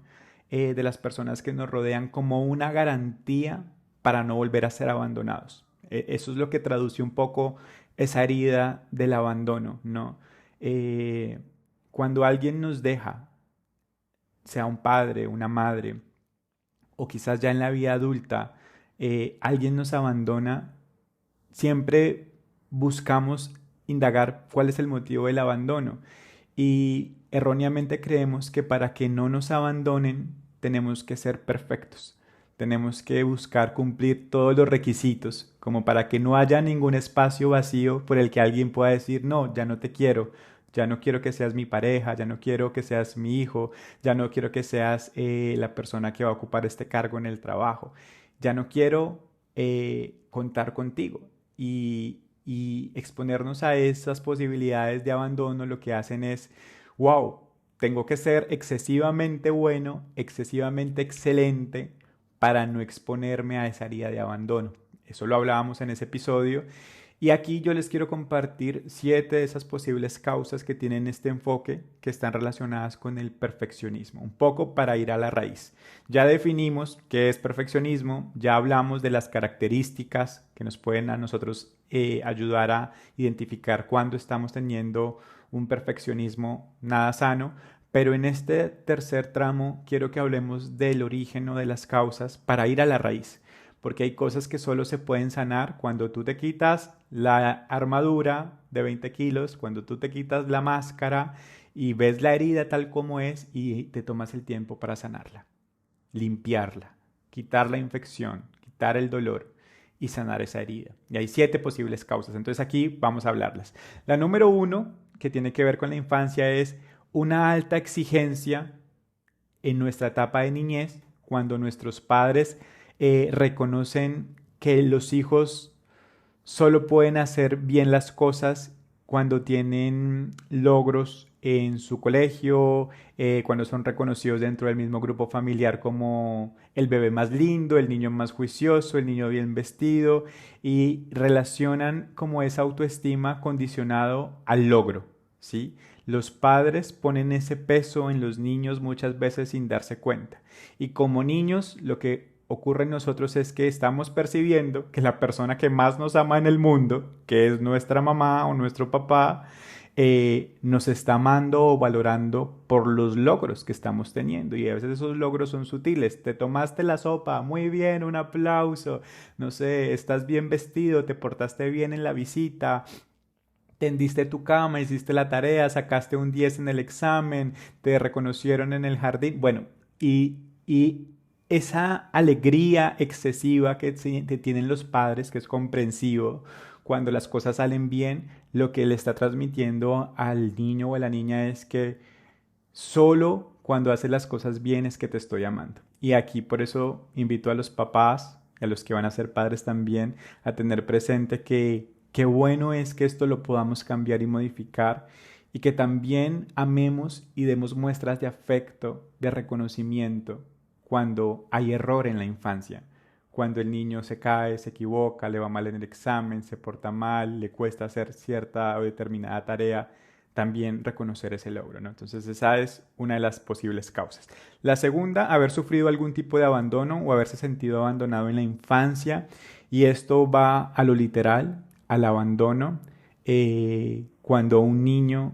de las personas que nos rodean como una garantía para no volver a ser abandonados. Eso es lo que traduce un poco esa herida del abandono, ¿no? Eh, Cuando alguien nos deja, sea un padre, una madre, o quizás ya en la vida adulta, alguien nos abandona, siempre buscamos indagar cuál es el motivo del abandono. Y erróneamente creemos que para que no nos abandonen tenemos que ser perfectos. Tenemos que buscar cumplir todos los requisitos, como para que no haya ningún espacio vacío por el que alguien pueda decir, no, ya no te quiero, ya no quiero que seas mi pareja, ya no quiero que seas mi hijo, ya no quiero que seas la persona que va a ocupar este cargo en el trabajo, ya no quiero contar contigo. Y exponernos a esas posibilidades de abandono lo que hacen es, wow, tengo que ser excesivamente bueno, excesivamente excelente para no exponerme a esa herida de abandono. Eso lo hablábamos en ese episodio. Y aquí yo les quiero compartir 7 de esas posibles causas que tienen este enfoque que están relacionadas con el perfeccionismo, un poco para ir a la raíz. Ya definimos qué es perfeccionismo, ya hablamos de las características que nos pueden a nosotros ayudar a identificar cuándo estamos teniendo un perfeccionismo nada sano, pero en este tercer tramo quiero que hablemos del origen o de las causas para ir a la raíz, porque hay cosas que solo se pueden sanar cuando tú te quitas la armadura de 20 kilos, cuando tú te quitas la máscara y ves la herida tal como es y te tomas el tiempo para sanarla, limpiarla, quitar la infección, quitar el dolor y sanar esa herida. Y hay 7 posibles causas, entonces aquí vamos a hablarlas. La número 1, que tiene que ver con la infancia, es una alta exigencia en nuestra etapa de niñez, cuando nuestros padres reconocen que los hijos solo pueden hacer bien las cosas cuando tienen logros en su colegio, cuando son reconocidos dentro del mismo grupo familiar como el bebé más lindo, el niño más juicioso, el niño bien vestido, y relacionan como esa autoestima condicionado al logro, ¿sí? Los padres ponen ese peso en los niños muchas veces sin darse cuenta. Y como niños, lo que ocurre en nosotros es que estamos percibiendo que la persona que más nos ama en el mundo, que es nuestra mamá o nuestro papá, nos está amando o valorando por los logros que estamos teniendo. Y a veces esos logros son sutiles. Te tomaste la sopa, muy bien, un aplauso. No sé, estás bien vestido, te portaste bien en la visita, tendiste tu cama, hiciste la tarea, sacaste un 10 en el examen, te reconocieron en el jardín. Bueno, y esa alegría excesiva que tienen los padres, que es comprensivo, cuando las cosas salen bien, lo que le está transmitiendo al niño o a la niña es que solo cuando haces las cosas bien es que te estoy amando. Y aquí por eso invito a los papás, a los que van a ser padres también, a tener presente que qué bueno es que esto lo podamos cambiar y modificar y que también amemos y demos muestras de afecto, de reconocimiento cuando hay error en la infancia. Cuando el niño se cae, se equivoca, le va mal en el examen, se porta mal, le cuesta hacer cierta o determinada tarea, también reconocer ese logro, ¿no? Entonces esa es una de las posibles causas. La segunda, haber sufrido algún tipo de abandono o haberse sentido abandonado en la infancia, y esto va a lo literal, al abandono, cuando un niño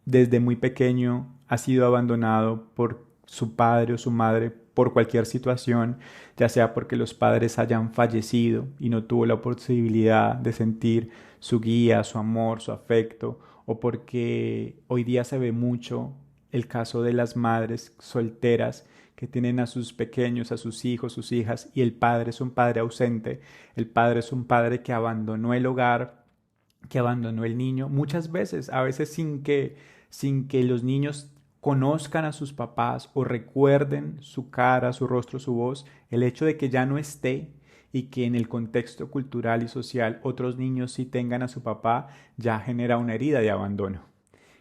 desde muy pequeño ha sido abandonado por su padre o su madre por cualquier situación, ya sea porque los padres hayan fallecido y no tuvo la posibilidad de sentir su guía, su amor, su afecto, o porque hoy día se ve mucho el caso de las madres solteras que tienen a sus pequeños, a sus hijos, sus hijas, y el padre es un padre ausente, el padre es un padre que abandonó el hogar, que abandonó el niño, muchas veces, a veces sin que los niños conozcan a sus papás o recuerden su cara, su rostro, su voz, el hecho de que ya no esté y que en el contexto cultural y social otros niños sí tengan a su papá, ya genera una herida de abandono,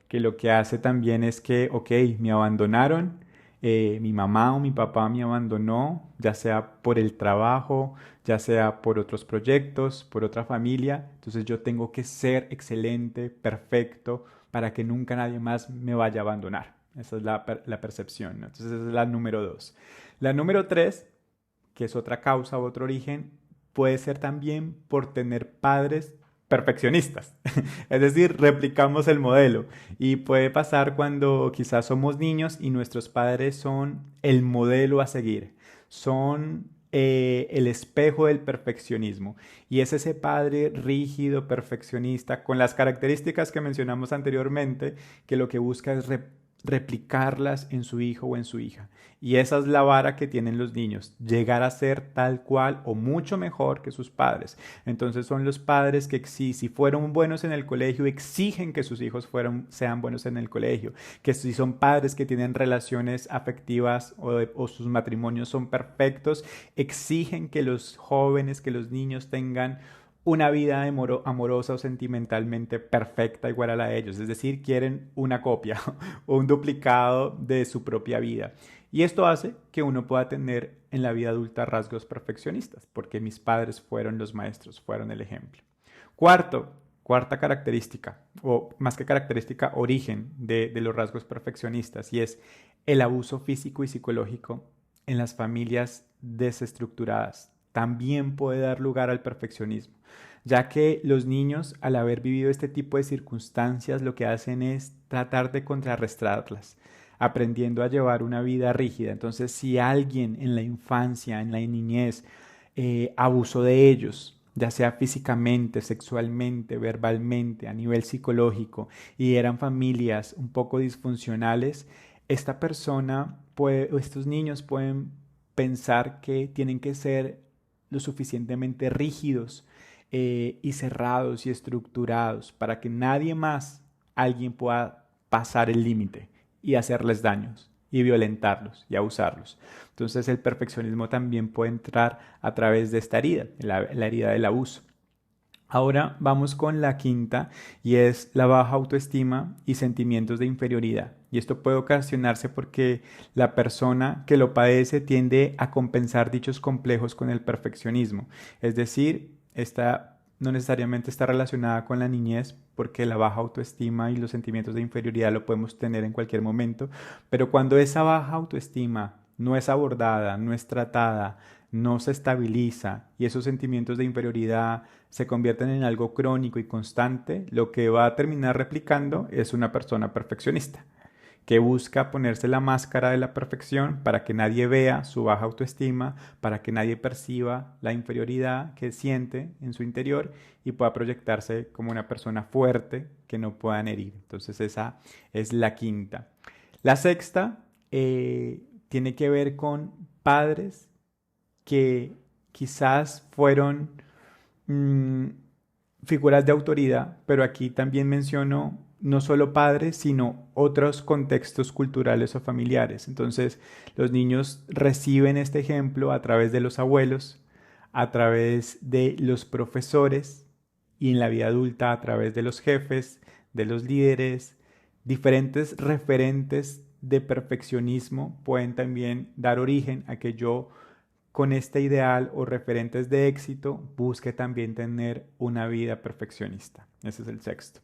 que lo que hace también es que, ok, me abandonaron, mi mamá o mi papá me abandonó, ya sea por el trabajo, ya sea por otros proyectos, por otra familia, entonces yo tengo que ser excelente, perfecto, para que nunca nadie más me vaya a abandonar. Esa es la percepción, ¿no? Entonces esa es la número dos. La número tres, que es otra causa u otro origen, puede ser también por tener padres perfeccionistas. Es decir, replicamos el modelo. Y puede pasar cuando quizás somos niños y nuestros padres son el modelo a seguir. Son el espejo del perfeccionismo. Y es ese padre rígido, perfeccionista, con las características que mencionamos anteriormente, que lo que busca es replicarlas en su hijo o en su hija. Y esa es la vara que tienen los niños, llegar a ser tal cual o mucho mejor que sus padres. Entonces son los padres que si fueron buenos en el colegio, exigen que sus hijos sean buenos en el colegio. Que si son padres que tienen relaciones afectivas o sus matrimonios son perfectos, exigen que los jóvenes, que los niños tengan una vida amorosa o sentimentalmente perfecta igual a la de ellos. Es decir, quieren una copia o un duplicado de su propia vida. Y esto hace que uno pueda tener en la vida adulta rasgos perfeccionistas, porque mis padres fueron los maestros, fueron el ejemplo. Cuarta característica, o más que característica, origen de los rasgos perfeccionistas, y es el abuso físico y psicológico en las familias desestructuradas. También puede dar lugar al perfeccionismo, ya que los niños, al haber vivido este tipo de circunstancias, lo que hacen es tratar de contrarrestarlas, aprendiendo a llevar una vida rígida. Entonces, si alguien en la infancia, en la niñez, abusó de ellos, ya sea físicamente, sexualmente, verbalmente, a nivel psicológico, y eran familias un poco disfuncionales, esta persona puede, o estos niños pueden pensar que tienen que ser lo suficientemente rígidos y cerrados y estructurados para que nadie más, alguien pueda pasar el límite y hacerles daños y violentarlos y abusarlos. Entonces el perfeccionismo también puede entrar a través de esta herida, la herida del abuso. Ahora vamos con la quinta y es la baja autoestima y sentimientos de inferioridad. Y esto puede ocasionarse porque la persona que lo padece tiende a compensar dichos complejos con el perfeccionismo. Es decir, esta no necesariamente está relacionada con la niñez porque la baja autoestima y los sentimientos de inferioridad lo podemos tener en cualquier momento, pero cuando esa baja autoestima no es abordada, no es tratada, no se estabiliza y esos sentimientos de inferioridad se convierten en algo crónico y constante, lo que va a terminar replicando es una persona perfeccionista, que busca ponerse la máscara de la perfección para que nadie vea su baja autoestima, para que nadie perciba la inferioridad que siente en su interior y pueda proyectarse como una persona fuerte que no puedan herir. Entonces esa es la quinta. La sexta tiene que ver con padres que quizás fueron mmm, figuras de autoridad, pero aquí también menciono no solo padres, sino otros contextos culturales o familiares. Entonces, los niños reciben este ejemplo a través de los abuelos, a través de los profesores y en la vida adulta a través de los jefes, de los líderes. Diferentes referentes de perfeccionismo pueden también dar origen a que yo con este ideal o referentes de éxito, busque también tener una vida perfeccionista. Ese es el sexto.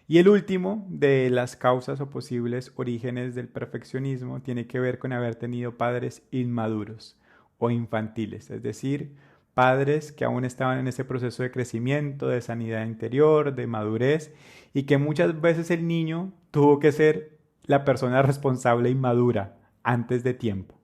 Y el último de las causas o posibles orígenes del perfeccionismo tiene que ver con haber tenido padres inmaduros o infantiles, es decir, padres que aún estaban en ese proceso de crecimiento, de sanidad interior, de madurez, y que muchas veces el niño tuvo que ser la persona responsable y madura antes de tiempo.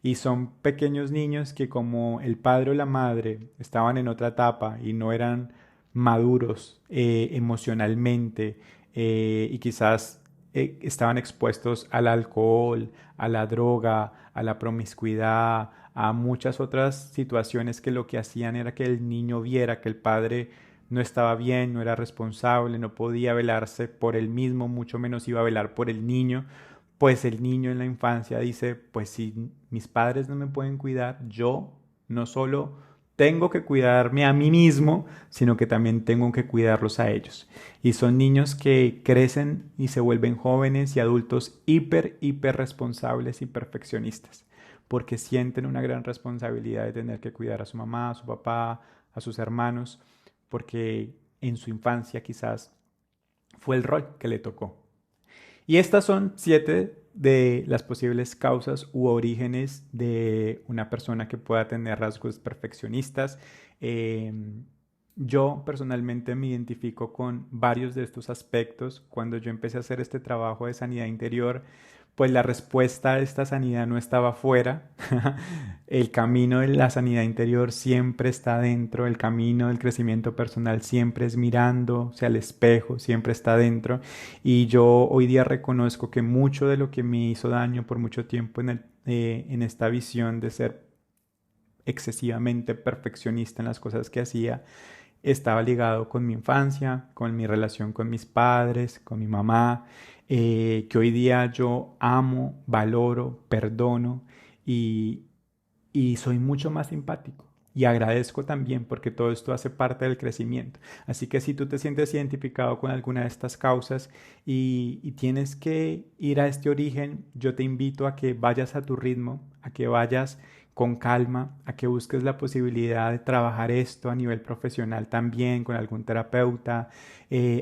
Y son pequeños niños que como el padre o la madre estaban en otra etapa y no eran maduros emocionalmente y quizás estaban expuestos al alcohol, a la droga, a la promiscuidad, a muchas otras situaciones que lo que hacían era que el niño viera que el padre no estaba bien, no era responsable, no podía velarse por él mismo, mucho menos iba a velar por el niño, pues el niño en la infancia dice, pues si mis padres no me pueden cuidar, yo no solo tengo que cuidarme a mí mismo, sino que también tengo que cuidarlos a ellos. Y son niños que crecen y se vuelven jóvenes y adultos hiper responsables y perfeccionistas, porque sienten una gran responsabilidad de tener que cuidar a su mamá, a su papá, a sus hermanos, porque en su infancia quizás fue el rol que le tocó. Y estas son 7 de las posibles causas u orígenes de una persona que pueda tener rasgos perfeccionistas. Eh, yo personalmente me identifico con varios de estos aspectos. Cuando yo empecé a hacer este trabajo de sanidad interior, pues la respuesta a esta sanidad no estaba fuera. El camino de la sanidad interior siempre está dentro. El camino del crecimiento personal siempre es mirando hacia el espejo, siempre está dentro. Y yo hoy día reconozco que mucho de lo que me hizo daño por mucho tiempo en esta visión de ser excesivamente perfeccionista en las cosas que hacía, estaba ligado con mi infancia, con mi relación con mis padres, con mi mamá, que hoy día yo amo, valoro, perdono y, y soy mucho más simpático. Y agradezco también porque todo esto hace parte del crecimiento. Así que si tú te sientes identificado con alguna de estas causas y tienes que ir a este origen, yo te invito a que vayas a tu ritmo, a que vayas con calma, a que busques la posibilidad de trabajar esto a nivel profesional también con algún terapeuta,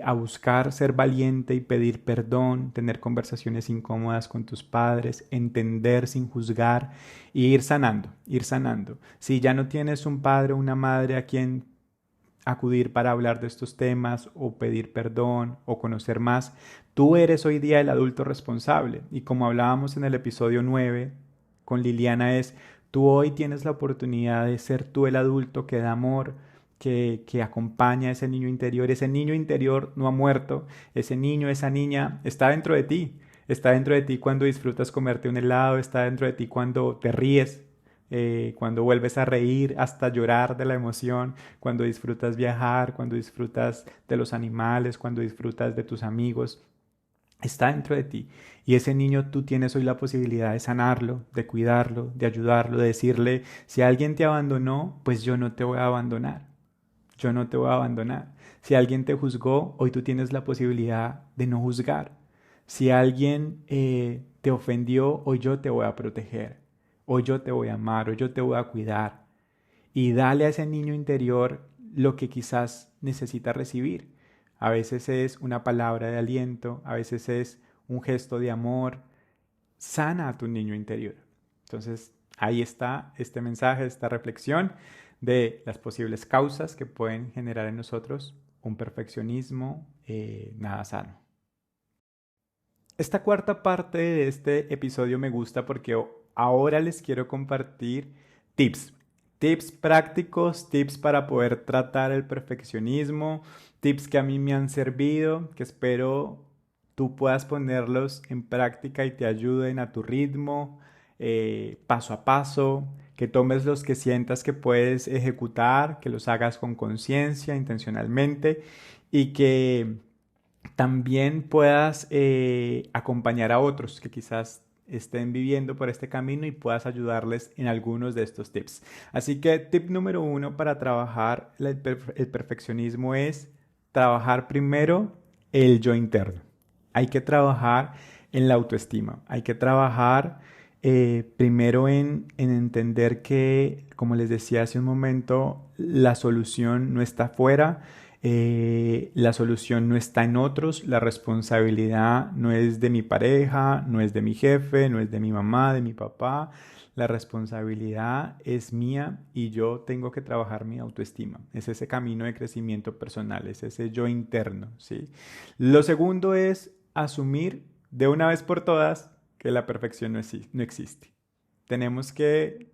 a buscar ser valiente y pedir perdón, tener conversaciones incómodas con tus padres, entender sin juzgar y ir sanando, ir sanando. Si ya no tienes un padre o una madre a quien acudir para hablar de estos temas o pedir perdón o conocer más, tú eres hoy día el adulto responsable. Y como hablábamos en el episodio 9 con Liliana es, tú hoy tienes la oportunidad de ser tú el adulto que da amor, que acompaña a ese niño interior no ha muerto, ese niño, esa niña está dentro de ti. Está dentro de ti cuando disfrutas comerte un helado, está dentro de ti cuando te ríes, cuando vuelves a reír hasta llorar de la emoción, cuando disfrutas viajar, cuando disfrutas de los animales, cuando disfrutas de tus amigos. Está dentro de ti. Y ese niño tú tienes hoy la posibilidad de sanarlo, de cuidarlo, de ayudarlo, de decirle, si alguien te abandonó, pues yo no te voy a abandonar. Yo no te voy a abandonar. Si alguien te juzgó, hoy tú tienes la posibilidad de no juzgar. Si alguien te ofendió, hoy yo te voy a proteger. Hoy yo te voy a amar, hoy yo te voy a cuidar. Y dale a ese niño interior lo que quizás necesita recibir. A veces es una palabra de aliento, a veces es un gesto de amor. Sana a tu niño interior. Entonces, ahí está este mensaje, esta reflexión de las posibles causas que pueden generar en nosotros un perfeccionismo nada sano. Esta cuarta parte de este episodio me gusta porque ahora les quiero compartir tips. Tips prácticos, tips para poder tratar el perfeccionismo, tips que a mí me han servido, que espero tú puedas ponerlos en práctica y te ayuden a tu ritmo, paso a paso, que tomes los que sientas que puedes ejecutar, que los hagas con conciencia, intencionalmente y que también puedas acompañar a otros que quizás estén viviendo por este camino y puedas ayudarles en algunos de estos tips. Así que tip número 1 para trabajar el perfeccionismo es trabajar primero el yo interno. Hay que trabajar en la autoestima. Hay que trabajar primero en entender que, como les decía hace un momento, la solución no está afuera, la solución no está en otros, la responsabilidad no es de mi pareja, no es de mi jefe, no es de mi mamá, de mi papá. La responsabilidad es mía y yo tengo que trabajar mi autoestima. Es ese camino de crecimiento personal, es ese yo interno, ¿sí? Lo segundo es asumir de una vez por todas que la perfección no existe. Tenemos que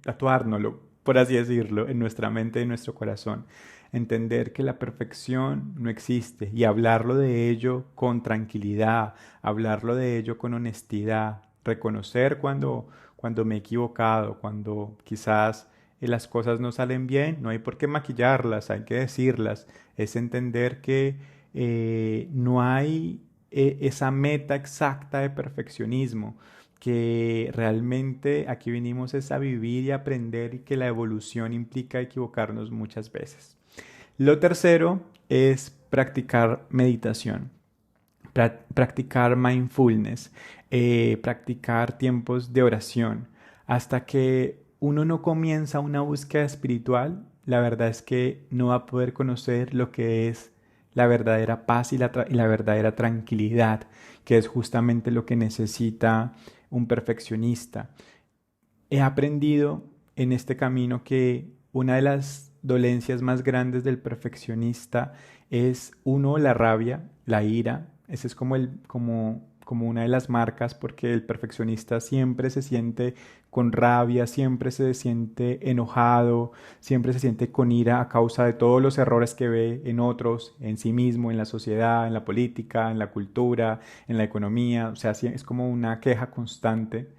tatuárnoslo, por así decirlo, en nuestra mente y en nuestro corazón. Entender que la perfección no existe y hablarlo de ello con tranquilidad, hablarlo de ello con honestidad, reconocer cuando me he equivocado, cuando quizás las cosas no salen bien, no hay por qué maquillarlas, hay que decirlas. Es entender que no hay esa meta exacta de perfeccionismo, que realmente aquí vinimos es a vivir y aprender y que la evolución implica equivocarnos muchas veces. Lo tercero es practicar meditación, practicar mindfulness, practicar tiempos de oración. Hasta que uno no comienza una búsqueda espiritual, la verdad es que no va a poder conocer lo que es la verdadera paz y la verdadera tranquilidad, que es justamente lo que necesita un perfeccionista. He aprendido en este camino que una de las dolencias más grandes del perfeccionista es, uno, la rabia, la ira. Ese es como una de las marcas, porque el perfeccionista siempre se siente con rabia, siempre se siente enojado, siempre se siente con ira a causa de todos los errores que ve en otros, en sí mismo, en la sociedad, en la política, en la cultura, en la economía. O sea, es como una queja constante,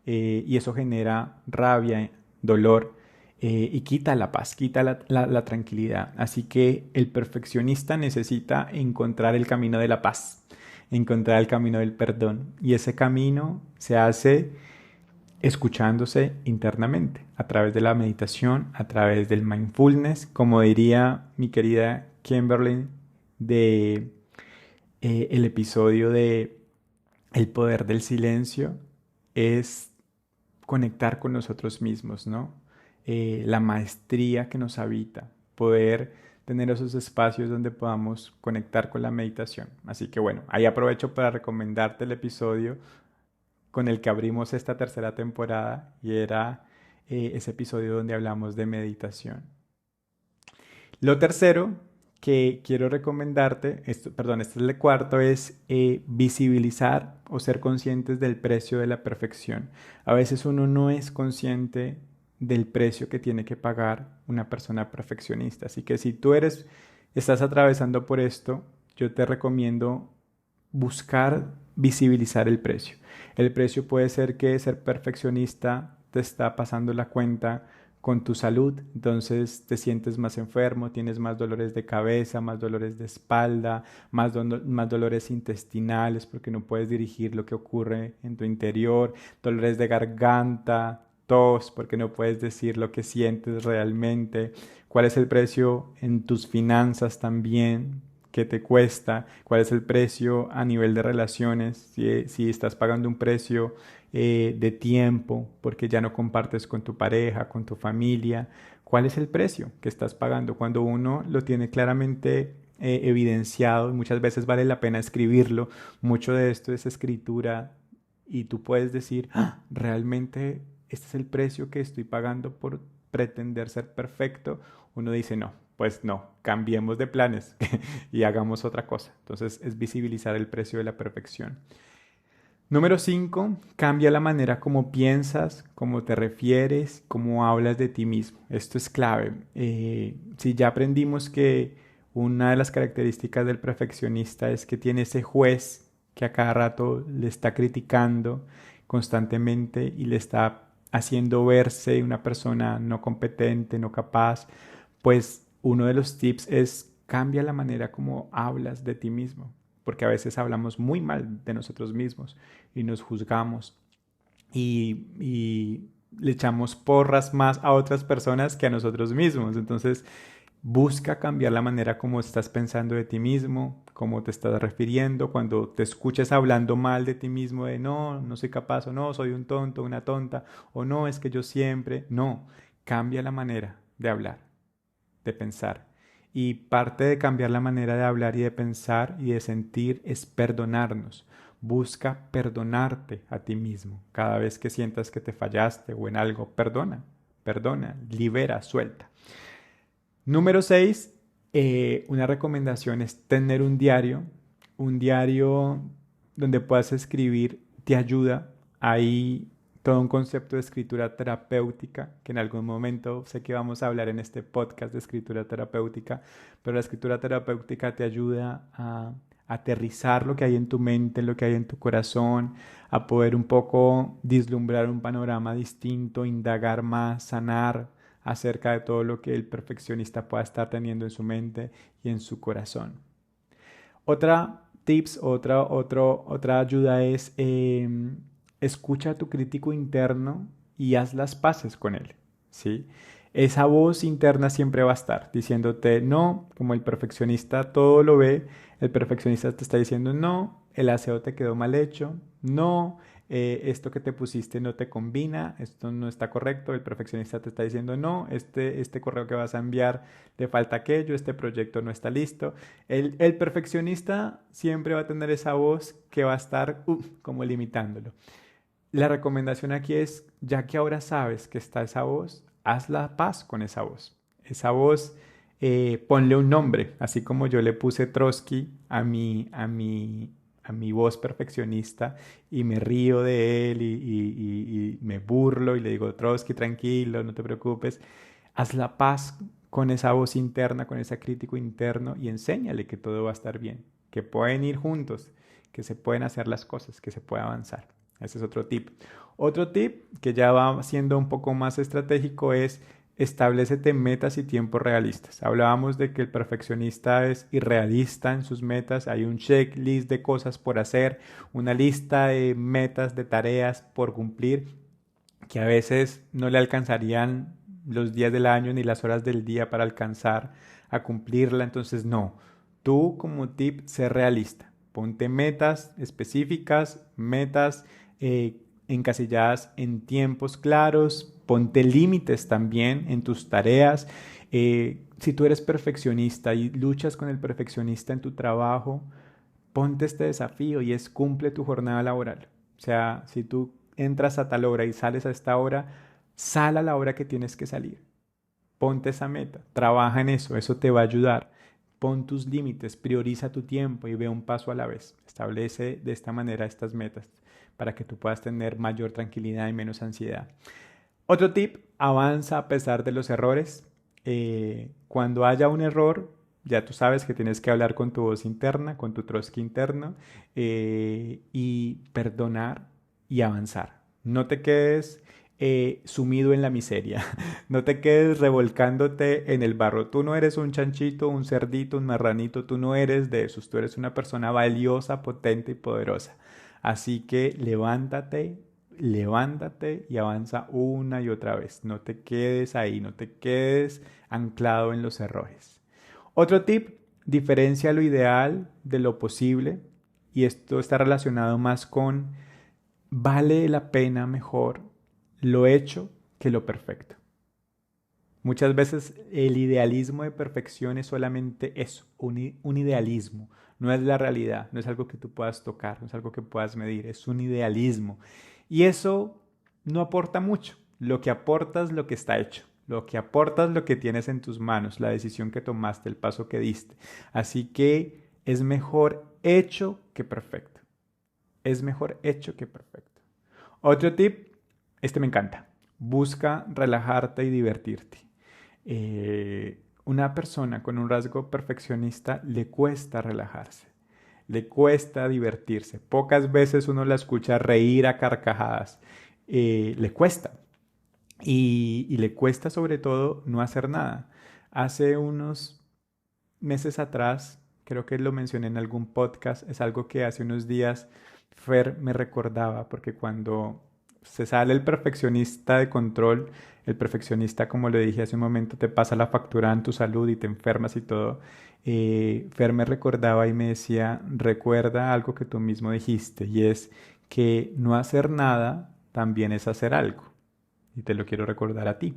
y eso genera rabia, dolor, y quita la paz, quita la tranquilidad. Así que el perfeccionista necesita encontrar el camino de la paz, encontrar el camino del perdón. Y ese camino se hace escuchándose internamente, a través de la meditación, a través del mindfulness, como diría mi querida Kimberly de el episodio de El poder del silencio, es conectar con nosotros mismos, ¿no? La maestría que nos habita, poder tener esos espacios donde podamos conectar con la meditación. Así que bueno, ahí aprovecho para recomendarte el episodio con el que abrimos esta tercera temporada y era ese episodio donde hablamos de meditación. Lo tercero que quiero recomendarte, este es el cuarto, es visibilizar o ser conscientes del precio de la perfección. A veces uno no es consciente del precio que tiene que pagar una persona perfeccionista. Así que si estás atravesando por esto, yo te recomiendo buscar visibilizar el precio. El precio puede ser que ser perfeccionista te está pasando la cuenta con tu salud, entonces te sientes más enfermo, tienes más dolores de cabeza, más dolores de espalda, más dolores intestinales porque no puedes dirigir lo que ocurre en tu interior, dolores de garganta, tos porque no puedes decir lo que sientes realmente, cuál es el precio en tus finanzas también, qué te cuesta, cuál es el precio a nivel de relaciones, si estás pagando un precio de tiempo porque ya no compartes con tu pareja, con tu familia, cuál es el precio que estás pagando. Cuando uno lo tiene claramente evidenciado, muchas veces vale la pena escribirlo, mucho de esto es escritura y tú puedes decir, "Ah, realmente este es el precio que estoy pagando por pretender ser perfecto". Uno dice, no, pues no, cambiemos de planes y hagamos otra cosa. Entonces es visibilizar el precio de la perfección. Número 5, cambia la manera como piensas, cómo te refieres, cómo hablas de ti mismo. Esto es clave. Si ya aprendimos que una de las características del perfeccionista es que tiene ese juez que a cada rato le está criticando constantemente y le está haciendo verse una persona no competente, no capaz, pues uno de los tips es cambia la manera como hablas de ti mismo, porque a veces hablamos muy mal de nosotros mismos y nos juzgamos y le echamos porras más a otras personas que a nosotros mismos. Entonces, busca cambiar la manera como estás pensando de ti mismo, cómo te estás refiriendo, cuando te escuches hablando mal de ti mismo, de no, no soy capaz, o no, soy un tonto, una tonta, o no, es que yo siempre, no, cambia la manera de hablar, de pensar. Y parte de cambiar la manera de hablar y de pensar y de sentir es perdonarnos. Busca perdonarte a ti mismo. Cada vez que sientas que te fallaste o en algo, perdona, perdona, libera, suelta. Número 6, una recomendación es tener un diario donde puedas escribir, te ayuda. Hay todo un concepto de escritura terapéutica, que en algún momento sé que vamos a hablar en este podcast de escritura terapéutica, pero la escritura terapéutica te ayuda a aterrizar lo que hay en tu mente, lo que hay en tu corazón, a poder un poco vislumbrar un panorama distinto, indagar más, sanar acerca de todo lo que el perfeccionista pueda estar teniendo en su mente y en su corazón. Otra tips, otra ayuda es escucha a tu crítico interno y haz las paces con él, ¿sí? Esa voz interna siempre va a estar diciéndote no, como el perfeccionista todo lo ve, el perfeccionista te está diciendo no, el aseo te quedó mal hecho, no, esto que te pusiste no te combina, esto no está correcto, el perfeccionista te está diciendo no, este correo que vas a enviar le falta aquello, este proyecto no está listo. El perfeccionista siempre va a tener esa voz que va a estar como limitándolo. La recomendación aquí es, ya que ahora sabes que está esa voz, haz la paz con esa voz. Esa voz, ponle un nombre, así como yo le puse Trotsky a mi voz perfeccionista y me río de él y me burlo y le digo, Trotsky, tranquilo, no te preocupes. Haz la paz con esa voz interna, con ese crítico interno y enséñale que todo va a estar bien, que pueden ir juntos, que se pueden hacer las cosas, que se puede avanzar. Ese es otro tip. Otro tip que ya va siendo un poco más estratégico es establecete metas y tiempos realistas. Hablábamos de que el perfeccionista es irrealista en sus metas. Hay un checklist de cosas por hacer, una lista de metas, de tareas por cumplir que a veces no le alcanzarían los días del año ni las horas del día para alcanzar a cumplirla. Entonces, no. Tú como tip, sé realista. Ponte metas específicas, metas encasilladas en tiempos claros. Ponte límites también en tus tareas. Si tú eres perfeccionista y luchas con el perfeccionista en tu trabajo, ponte este desafío y es cumple tu jornada laboral. O sea, si tú entras a tal hora y sales a esta hora, sal a la hora que tienes que salir. Ponte esa meta, trabaja en eso te va a ayudar. Pon tus límites, prioriza tu tiempo y ve un paso a la vez. Establece de esta manera estas metas para que tú puedas tener mayor tranquilidad y menos ansiedad. Otro tip, avanza a pesar de los errores. Cuando haya un error, ya tú sabes que tienes que hablar con tu voz interna, con tu Trotsky interno y perdonar y avanzar. No te quedes sumido en la miseria, no te quedes revolcándote en el barro. Tú no eres un chanchito, un cerdito, un marranito, tú no eres de esos, tú eres una persona valiosa, potente y poderosa. Así que levántate y avanza una y otra vez. No te quedes ahí, no te quedes anclado en los errores. Otro tip, diferencia lo ideal de lo posible y esto está relacionado más con vale la pena mejor lo hecho que lo perfecto. Muchas veces el idealismo de perfección es solamente eso, un idealismo. No es la realidad, no es algo que tú puedas tocar, no es algo que puedas medir, es un idealismo. Y eso no aporta mucho. Lo que aporta es lo que está hecho. Lo que aporta es lo que tienes en tus manos, la decisión que tomaste, el paso que diste. Así que es mejor hecho que perfecto. Es mejor hecho que perfecto. Otro tip, este me encanta. Busca relajarte y divertirte. Una persona con un rasgo perfeccionista le cuesta relajarse, le cuesta divertirse. Pocas veces uno la escucha reír a carcajadas. Le cuesta. Y le cuesta sobre todo no hacer nada. Hace unos meses atrás, creo que lo mencioné en algún podcast, es algo que hace unos días Fer me recordaba, porque cuando se sale el perfeccionista de control, el perfeccionista, como le dije hace un momento, te pasa la factura en tu salud y te enfermas y todo. Fer me recordaba y me decía, recuerda algo que tú mismo dijiste, y es que no hacer nada también es hacer algo. Y te lo quiero recordar a ti.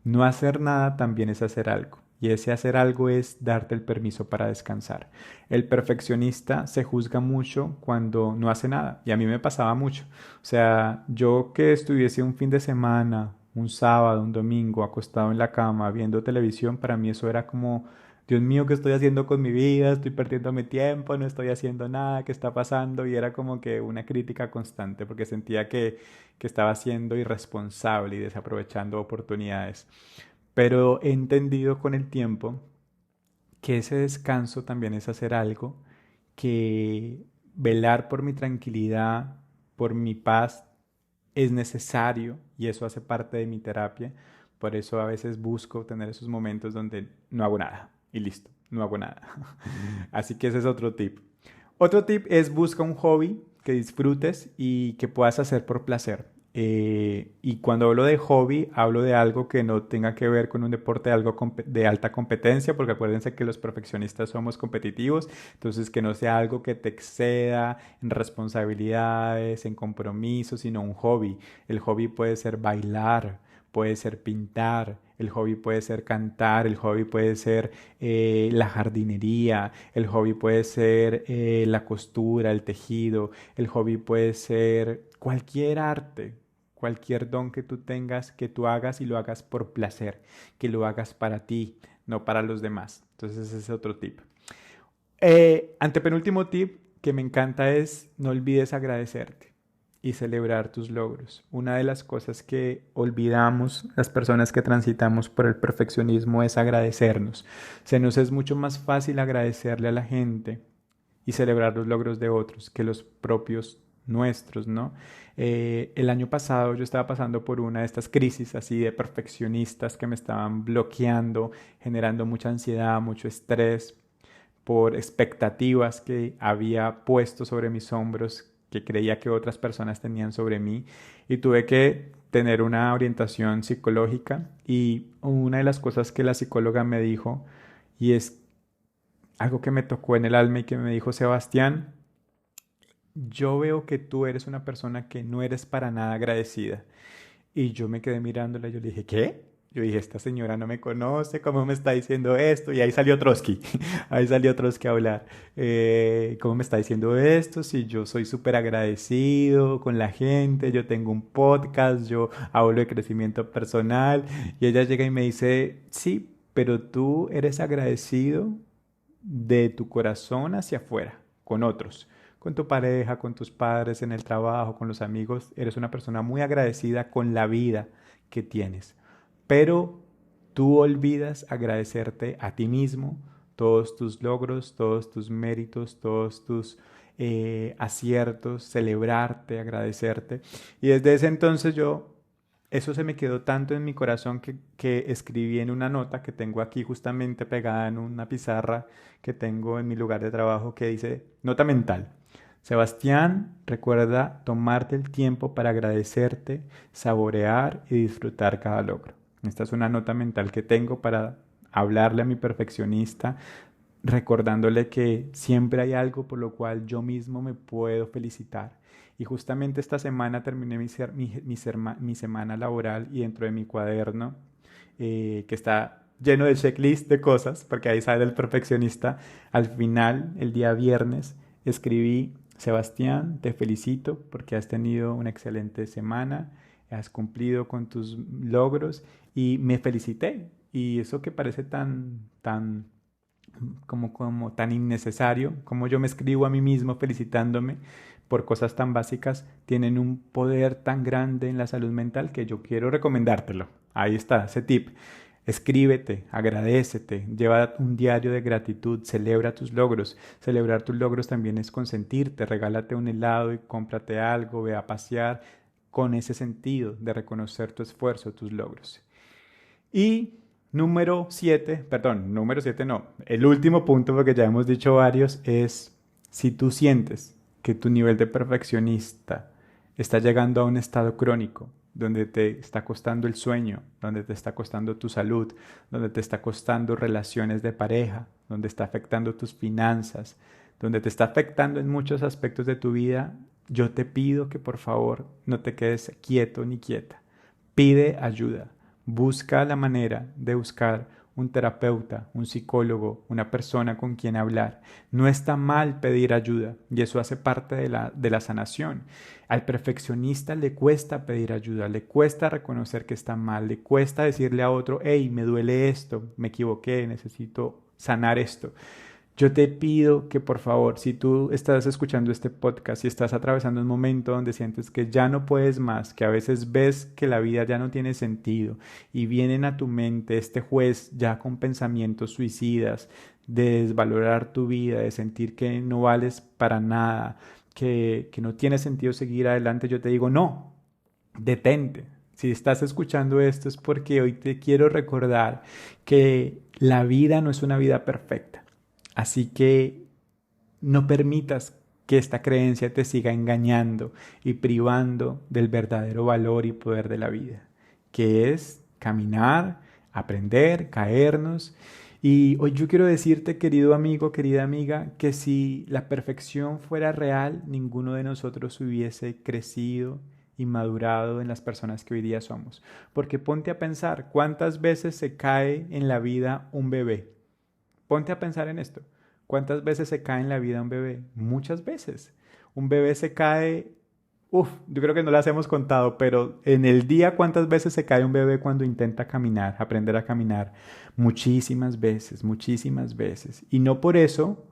No hacer nada también es hacer algo. Y ese hacer algo es darte el permiso para descansar. El perfeccionista se juzga mucho cuando no hace nada. Y a mí me pasaba mucho. O sea, yo que estuviese un fin de semana, un sábado, un domingo, acostado en la cama viendo televisión, para mí eso era como, Dios mío, ¿qué estoy haciendo con mi vida? Estoy perdiendo mi tiempo, no estoy haciendo nada, ¿qué está pasando? Y era como que una crítica constante porque sentía que estaba siendo irresponsable y desaprovechando oportunidades. Pero he entendido con el tiempo que ese descanso también es hacer algo, que velar por mi tranquilidad, por mi paz, es necesario y eso hace parte de mi terapia. Por eso a veces busco tener esos momentos donde no hago nada y listo, no hago nada. Así que ese es otro tip. Otro tip es busca un hobby que disfrutes y que puedas hacer por placer. Y cuando hablo de hobby, hablo de algo que no tenga que ver con un deporte de alta competencia, porque acuérdense que los perfeccionistas somos competitivos, entonces que no sea algo que te exceda en responsabilidades, en compromisos, sino un hobby. El hobby puede ser bailar, puede ser pintar, el hobby puede ser cantar, el hobby puede ser la jardinería, el hobby puede ser la costura, el tejido, el hobby puede ser cualquier arte, cualquier don que tú tengas, que tú hagas y lo hagas por placer, que lo hagas para ti, no para los demás. Entonces ese es otro tip. Antepenúltimo tip que me encanta es no olvides agradecerte y celebrar tus logros. Una de las cosas que olvidamos las personas que transitamos por el perfeccionismo es agradecernos. Se nos es mucho más fácil agradecerle a la gente y celebrar los logros de otros que los propios nuestros, ¿no? El año pasado yo estaba pasando por una de estas crisis así de perfeccionistas que me estaban bloqueando, generando mucha ansiedad, mucho estrés por expectativas que había puesto sobre mis hombros que creía que otras personas tenían sobre mí y tuve que tener una orientación psicológica y una de las cosas que la psicóloga me dijo y es algo que me tocó en el alma y que me dijo Sebastián, yo veo que tú eres una persona que no eres para nada agradecida. Y yo me quedé mirándola y yo le dije, ¿qué? Yo dije, esta señora no me conoce, ¿cómo me está diciendo esto? Y ahí salió Trotsky, ahí salió Trotsky a hablar. ¿Cómo me está diciendo esto? Si yo soy súper agradecido con la gente, yo tengo un podcast, yo hablo de crecimiento personal. Y ella llega y me dice, sí, pero tú eres agradecido de tu corazón hacia afuera, con otros, con tu pareja, con tus padres, en el trabajo, con los amigos. Eres una persona muy agradecida con la vida que tienes. Pero tú olvidas agradecerte a ti mismo, todos tus logros, todos tus méritos, todos tus aciertos, celebrarte, agradecerte. Y desde ese entonces eso se me quedó tanto en mi corazón que escribí en una nota que tengo aquí justamente pegada en una pizarra que tengo en mi lugar de trabajo que dice, nota mental. Sebastián, recuerda tomarte el tiempo para agradecerte, saborear y disfrutar cada logro. Esta es una nota mental que tengo para hablarle a mi perfeccionista, recordándole que siempre hay algo por lo cual yo mismo me puedo felicitar. Y justamente esta semana terminé mi semana laboral y dentro de mi cuaderno, que está lleno de checklist de cosas, porque ahí sale el perfeccionista, al final, el día viernes, escribí, Sebastián, te felicito porque has tenido una excelente semana, has cumplido con tus logros y me felicité. Y eso que parece tan como tan innecesario, como yo me escribo a mí mismo felicitándome por cosas tan básicas, tienen un poder tan grande en la salud mental que yo quiero recomendártelo. Ahí está, ese tip. Escríbete, agradécete, lleva un diario de gratitud, celebra tus logros. Celebrar tus logros también es consentirte, regálate un helado y cómprate algo, ve a pasear con ese sentido de reconocer tu esfuerzo, tus logros. Y número 7 no, el último punto, porque ya hemos dicho varios, es si tú sientes que tu nivel de perfeccionista está llegando a un estado crónico, donde te está costando el sueño, donde te está costando tu salud, donde te está costando relaciones de pareja, donde está afectando tus finanzas, donde te está afectando en muchos aspectos de tu vida, yo te pido que por favor no te quedes quieto ni quieta. Pide ayuda. Busca la manera de buscar un terapeuta, un psicólogo, una persona con quien hablar. No está mal pedir ayuda y eso hace parte de la sanación. Al perfeccionista le cuesta pedir ayuda, le cuesta reconocer que está mal, le cuesta decirle a otro, hey, me duele esto, me equivoqué, necesito sanar esto. Yo te pido que por favor, si tú estás escuchando este podcast y estás atravesando un momento donde sientes que ya no puedes más, que a veces ves que la vida ya no tiene sentido y vienen a tu mente este juez ya con pensamientos suicidas, de desvalorar tu vida, de sentir que no vales para nada, que no tiene sentido seguir adelante, yo te digo, no, detente. Si estás escuchando esto es porque hoy te quiero recordar que la vida no es una vida perfecta. Así que no permitas que esta creencia te siga engañando y privando del verdadero valor y poder de la vida, que es caminar, aprender, caernos. Y hoy yo quiero decirte, querido amigo, querida amiga, que si la perfección fuera real, ninguno de nosotros hubiese crecido y madurado en las personas que hoy día somos. Porque ponte a pensar, ¿cuántas veces se cae en la vida un bebé? Ponte a pensar en esto. ¿Cuántas veces se cae en la vida un bebé? Muchas veces. Un bebé se cae, yo creo que no las hemos contado, pero en el día, ¿cuántas veces se cae un bebé cuando intenta caminar, aprender a caminar? Muchísimas veces, muchísimas veces. Y no por eso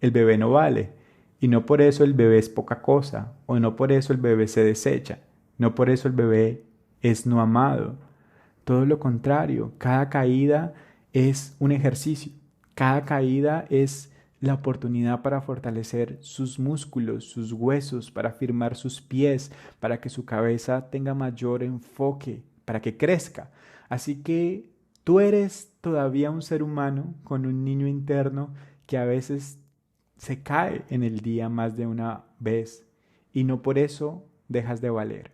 el bebé no vale. Y no por eso el bebé es poca cosa. O no por eso el bebé se desecha. No por eso el bebé es no amado. Todo lo contrario, cada caída es un ejercicio. Cada caída es la oportunidad para fortalecer sus músculos, sus huesos, para afirmar sus pies, para que su cabeza tenga mayor enfoque, para que crezca. Así que tú eres todavía un ser humano con un niño interno que a veces se cae en el día más de una vez y no por eso dejas de valer.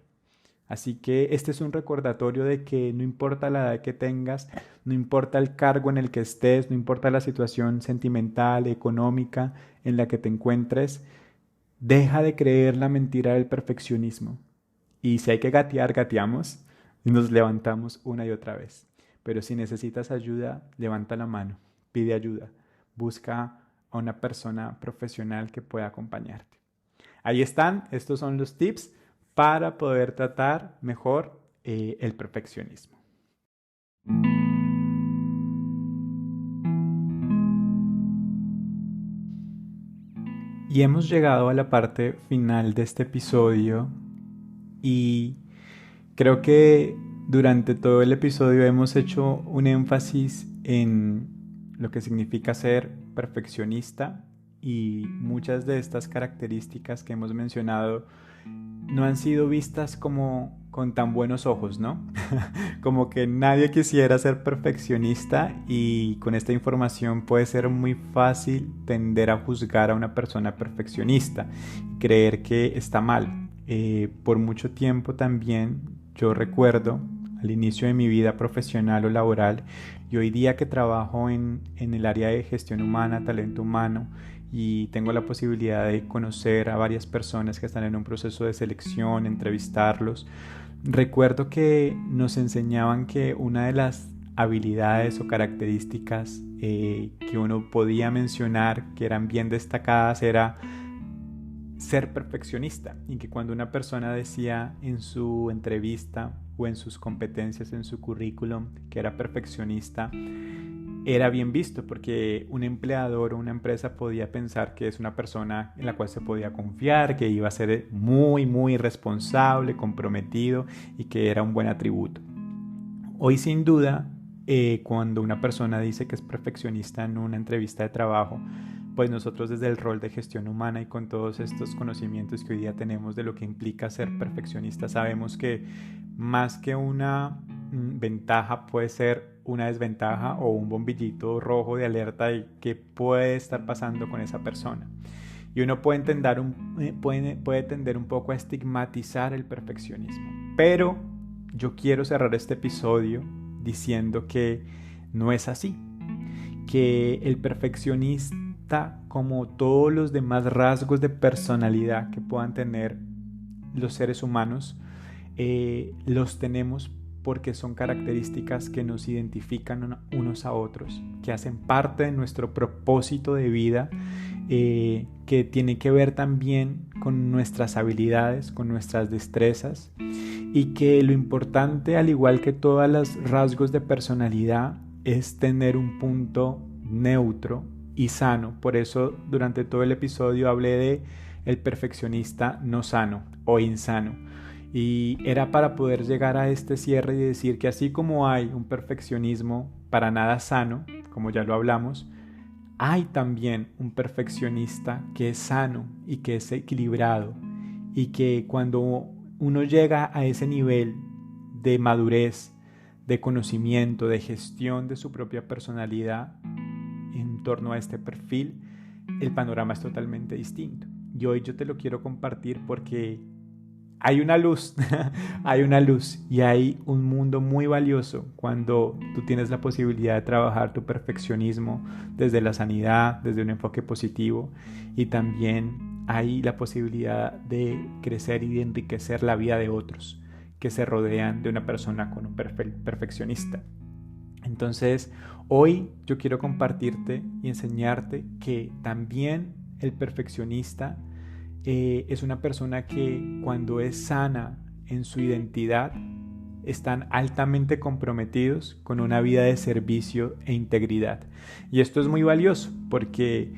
Así que este es un recordatorio de que no importa la edad que tengas, no importa el cargo en el que estés, no importa la situación sentimental, económica en la que te encuentres, deja de creer la mentira del perfeccionismo. Y si hay que gatear, gateamos y nos levantamos una y otra vez. Pero si necesitas ayuda, levanta la mano, pide ayuda, busca a una persona profesional que pueda acompañarte. Ahí están, estos son los tips para poder tratar mejor el perfeccionismo. Y hemos llegado a la parte final de este episodio y creo que durante todo el episodio hemos hecho un énfasis en lo que significa ser perfeccionista y muchas de estas características que hemos mencionado no han sido vistas como con tan buenos ojos, ¿no? Como que nadie quisiera ser perfeccionista y con esta información puede ser muy fácil tender a juzgar a una persona perfeccionista, creer que está mal. Por mucho tiempo también yo recuerdo al inicio de mi vida profesional o laboral y hoy día que trabajo en el área de gestión humana, talento humano, y tengo la posibilidad de conocer a varias personas que están en un proceso de selección, entrevistarlos. Recuerdo que nos enseñaban que una de las habilidades o características que uno podía mencionar que eran bien destacadas era ser perfeccionista y que cuando una persona decía en su entrevista o en sus competencias en su currículum que era perfeccionista, era bien visto porque un empleador o una empresa podía pensar que es una persona en la cual se podía confiar, que iba a ser muy, muy responsable, comprometido y que era un buen atributo. Hoy sin duda, cuando una persona dice que es perfeccionista en una entrevista de trabajo, pues nosotros desde el rol de gestión humana y con todos estos conocimientos que hoy día tenemos de lo que implica ser perfeccionista, sabemos que más que una ventaja puede ser una desventaja o un bombillito rojo de alerta de qué puede estar pasando con esa persona. Y uno puede tender un poco a estigmatizar el perfeccionismo. Pero yo quiero cerrar este episodio diciendo que no es así. Que el perfeccionista, como todos los demás rasgos de personalidad que puedan tener los seres humanos, los tenemos porque son características que nos identifican unos a otros, que hacen parte de nuestro propósito de vida, que tiene que ver también con nuestras habilidades, con nuestras destrezas, y que lo importante, al igual que todos los rasgos de personalidad, es tener un punto neutro y sano. Por eso durante todo el episodio hablé de el perfeccionista no sano o insano. Y era para poder llegar a este cierre y decir que así como hay un perfeccionismo para nada sano, como ya lo hablamos, hay también un perfeccionista que es sano y que es equilibrado y que cuando uno llega a ese nivel de madurez, de conocimiento, de gestión de su propia personalidad en torno a este perfil, el panorama es totalmente distinto. y hoy yo te lo quiero compartir porque hay una luz, hay una luz y hay un mundo muy valioso cuando tú tienes la posibilidad de trabajar tu perfeccionismo desde la sanidad, desde un enfoque positivo, y también hay la posibilidad de crecer y de enriquecer la vida de otros que se rodean de una persona con un perfeccionista. Entonces, hoy yo quiero compartirte y enseñarte que también el perfeccionista es una persona que cuando es sana en su identidad, están altamente comprometidos con una vida de servicio e integridad. Y esto es muy valioso porque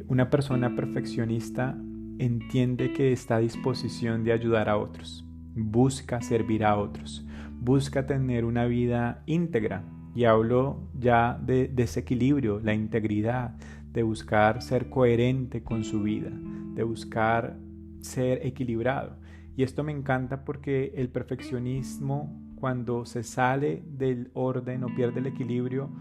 una persona perfeccionista entiende que está a disposición de ayudar a otros, busca servir a otros, busca tener una vida íntegra. Y hablo ya de ese equilibrio, la integridad, de buscar ser coherente con su vida, de buscar ser equilibrado. Y esto me encanta porque el perfeccionismo, cuando se sale del orden o pierde el equilibrio,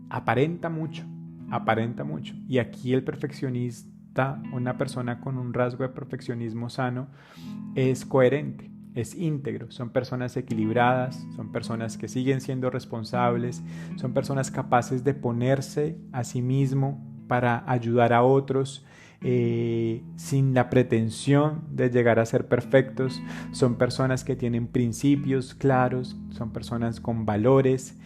aparenta mucho, aparenta mucho. Y aquí el perfeccionista, una persona con un rasgo de perfeccionismo sano, es coherente, es íntegro. Son personas equilibradas, son personas que siguen siendo responsables, son personas capaces de ponerse a sí mismo para ayudar a otros, sin la pretensión de llegar a ser perfectos. Son personas que tienen principios claros, son personas con valores,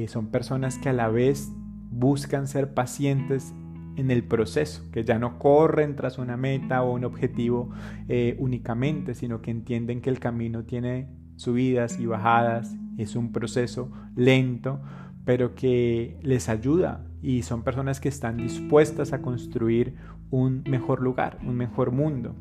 son personas que a la vez buscan ser pacientes en el proceso, que ya no corren tras una meta o un objetivo únicamente, sino que entienden que el camino tiene subidas y bajadas, es un proceso lento, pero que les ayuda, y son personas que están dispuestas a construir un mejor lugar, un mejor mundo.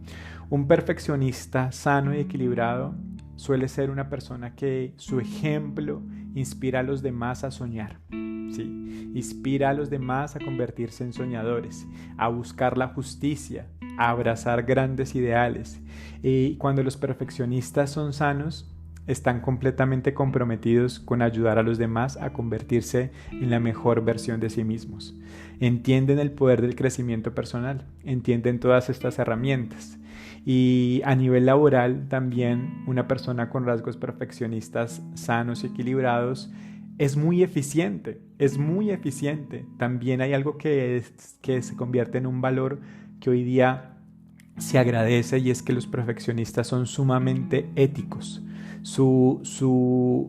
Un perfeccionista sano y equilibrado suele ser una persona que su ejemplo inspira a los demás a soñar. Sí, inspira a los demás a convertirse en soñadores, a buscar la justicia, a abrazar grandes ideales. Y cuando los perfeccionistas son sanos, están completamente comprometidos con ayudar a los demás a convertirse en la mejor versión de sí mismos. Entienden el poder del crecimiento personal, entienden todas estas herramientas. Y a nivel laboral también una persona con rasgos perfeccionistas sanos y equilibrados es muy eficiente, es muy eficiente. También hay algo que se convierte en un valor que hoy día se agradece, y es que los perfeccionistas son sumamente éticos. Su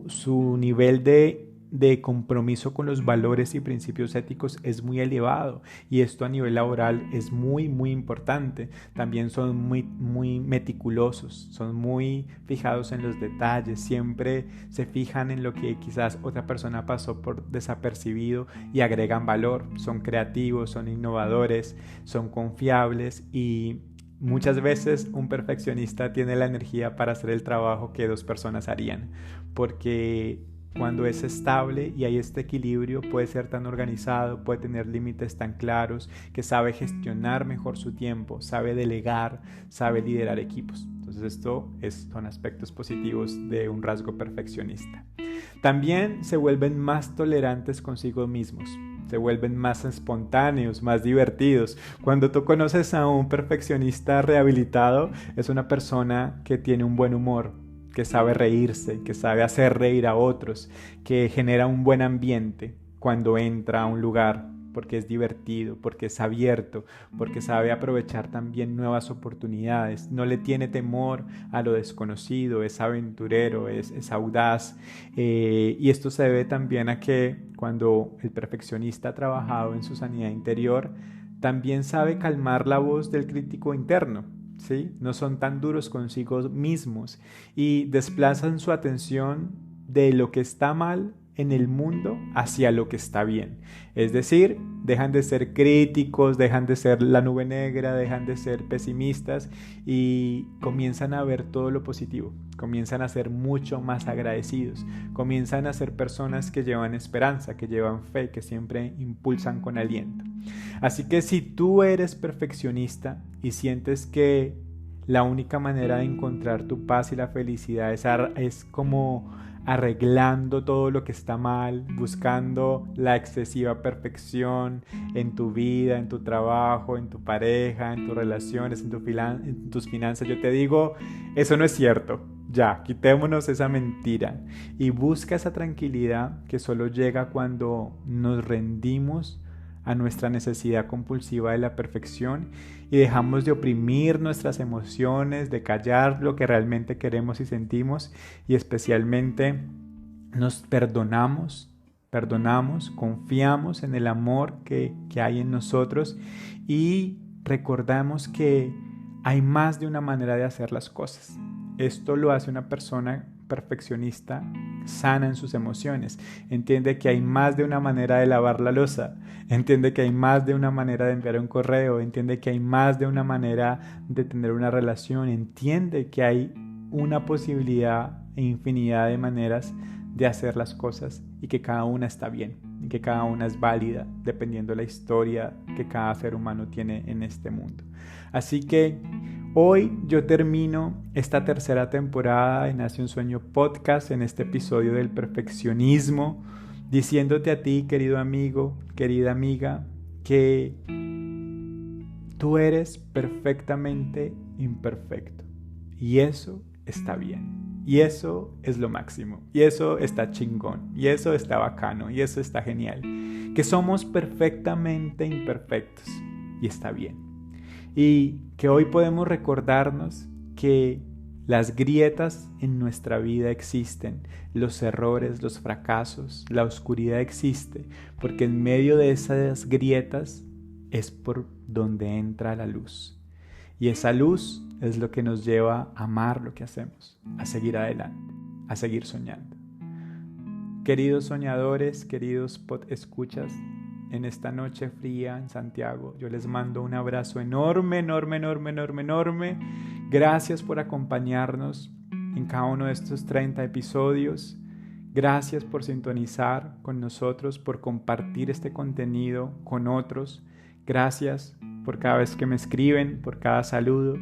nivel de compromiso con los valores y principios éticos es muy elevado, y esto a nivel laboral es muy muy importante. También son muy meticulosos, son muy fijados en los detalles, siempre se fijan en lo que quizás otra persona pasó por desapercibido y agregan valor. Son creativos, son innovadores, son confiables, y muchas veces un perfeccionista tiene la energía para hacer el trabajo que dos personas harían, porque cuando es estable y hay este equilibrio, puede ser tan organizado, puede tener límites tan claros, que sabe gestionar mejor su tiempo, sabe delegar, sabe liderar equipos. Entonces son aspectos positivos de un rasgo perfeccionista. También se vuelven más tolerantes consigo mismos, se vuelven más espontáneos, más divertidos. Cuando tú conoces a un perfeccionista rehabilitado, es una persona que tiene un buen humor, que sabe reírse, que sabe hacer reír a otros, que genera un buen ambiente cuando entra a un lugar, porque es divertido, porque es abierto, porque sabe aprovechar también nuevas oportunidades, no le tiene temor a lo desconocido, es aventurero, es audaz. Y esto se debe también a que cuando el perfeccionista ha trabajado en su sanidad interior, también sabe calmar la voz del crítico interno. ¿Sí? No son tan duros consigo mismos y desplazan su atención de lo que está mal en el mundo hacia lo que está bien. Es decir, dejan de ser críticos, dejan de ser la nube negra, dejan de ser pesimistas y comienzan a ver todo lo positivo, comienzan a ser mucho más agradecidos, comienzan a ser personas que llevan esperanza, que llevan fe, que siempre impulsan con aliento. Así que si tú eres perfeccionista y sientes que la única manera de encontrar tu paz y la felicidad es como arreglando todo lo que está mal, buscando la excesiva perfección en tu vida, en tu trabajo, en tu pareja, en tus relaciones, en tus finanzas. Yo te digo, eso no es cierto. Ya, quitémonos esa mentira y busca esa tranquilidad que solo llega cuando nos rendimos a nuestra necesidad compulsiva de la perfección y dejamos de oprimir nuestras emociones, de callar lo que realmente queremos y sentimos, y especialmente nos perdonamos, confiamos en el amor que hay en nosotros y recordamos que hay más de una manera de hacer las cosas. Esto lo hace una persona perfeccionista sana en sus emociones. Entiende que hay más de una manera de lavar la loza. Entiende que hay más de una manera de enviar un correo. Entiende que hay más de una manera de tener una relación. Entiende que hay una posibilidad e infinidad de maneras de hacer las cosas y que cada una está bien y que cada una es válida dependiendo de la historia que cada ser humano tiene en este mundo. Así que hoy yo termino esta tercera temporada de Nace un Sueño Podcast en este episodio del perfeccionismo, diciéndote a ti, querido amigo, querida amiga, que tú eres perfectamente imperfecto y eso está bien. Y eso es lo máximo, y eso está chingón, y eso está bacano, y eso está genial. Que somos perfectamente imperfectos, y está bien. Y que hoy podemos recordarnos que las grietas en nuestra vida existen, los errores, los fracasos, la oscuridad existe, porque en medio de esas grietas es por donde entra la luz. Y esa luz es lo que nos lleva a amar lo que hacemos, a seguir adelante, a seguir soñando. Queridos soñadores, queridos podescuchas, en esta noche fría en Santiago, yo les mando un abrazo enorme, enorme, enorme, enorme, enorme. Gracias por acompañarnos en cada uno de estos 30 episodios. Gracias por sintonizar con nosotros, por compartir este contenido con otros. Gracias por cada vez que me escriben, por cada saludo,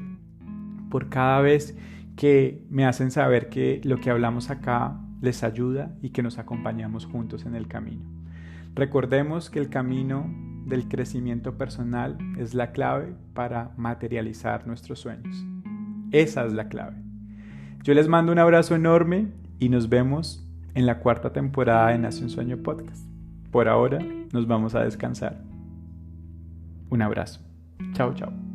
por cada vez que me hacen saber que lo que hablamos acá les ayuda y que nos acompañamos juntos en el camino. Recordemos que el camino del crecimiento personal es la clave para materializar nuestros sueños. Esa es la clave. Yo les mando un abrazo enorme y nos vemos en la 4ª temporada de Nace un Sueño Podcast. Por ahora nos vamos a descansar. Un abrazo. Chao, chao.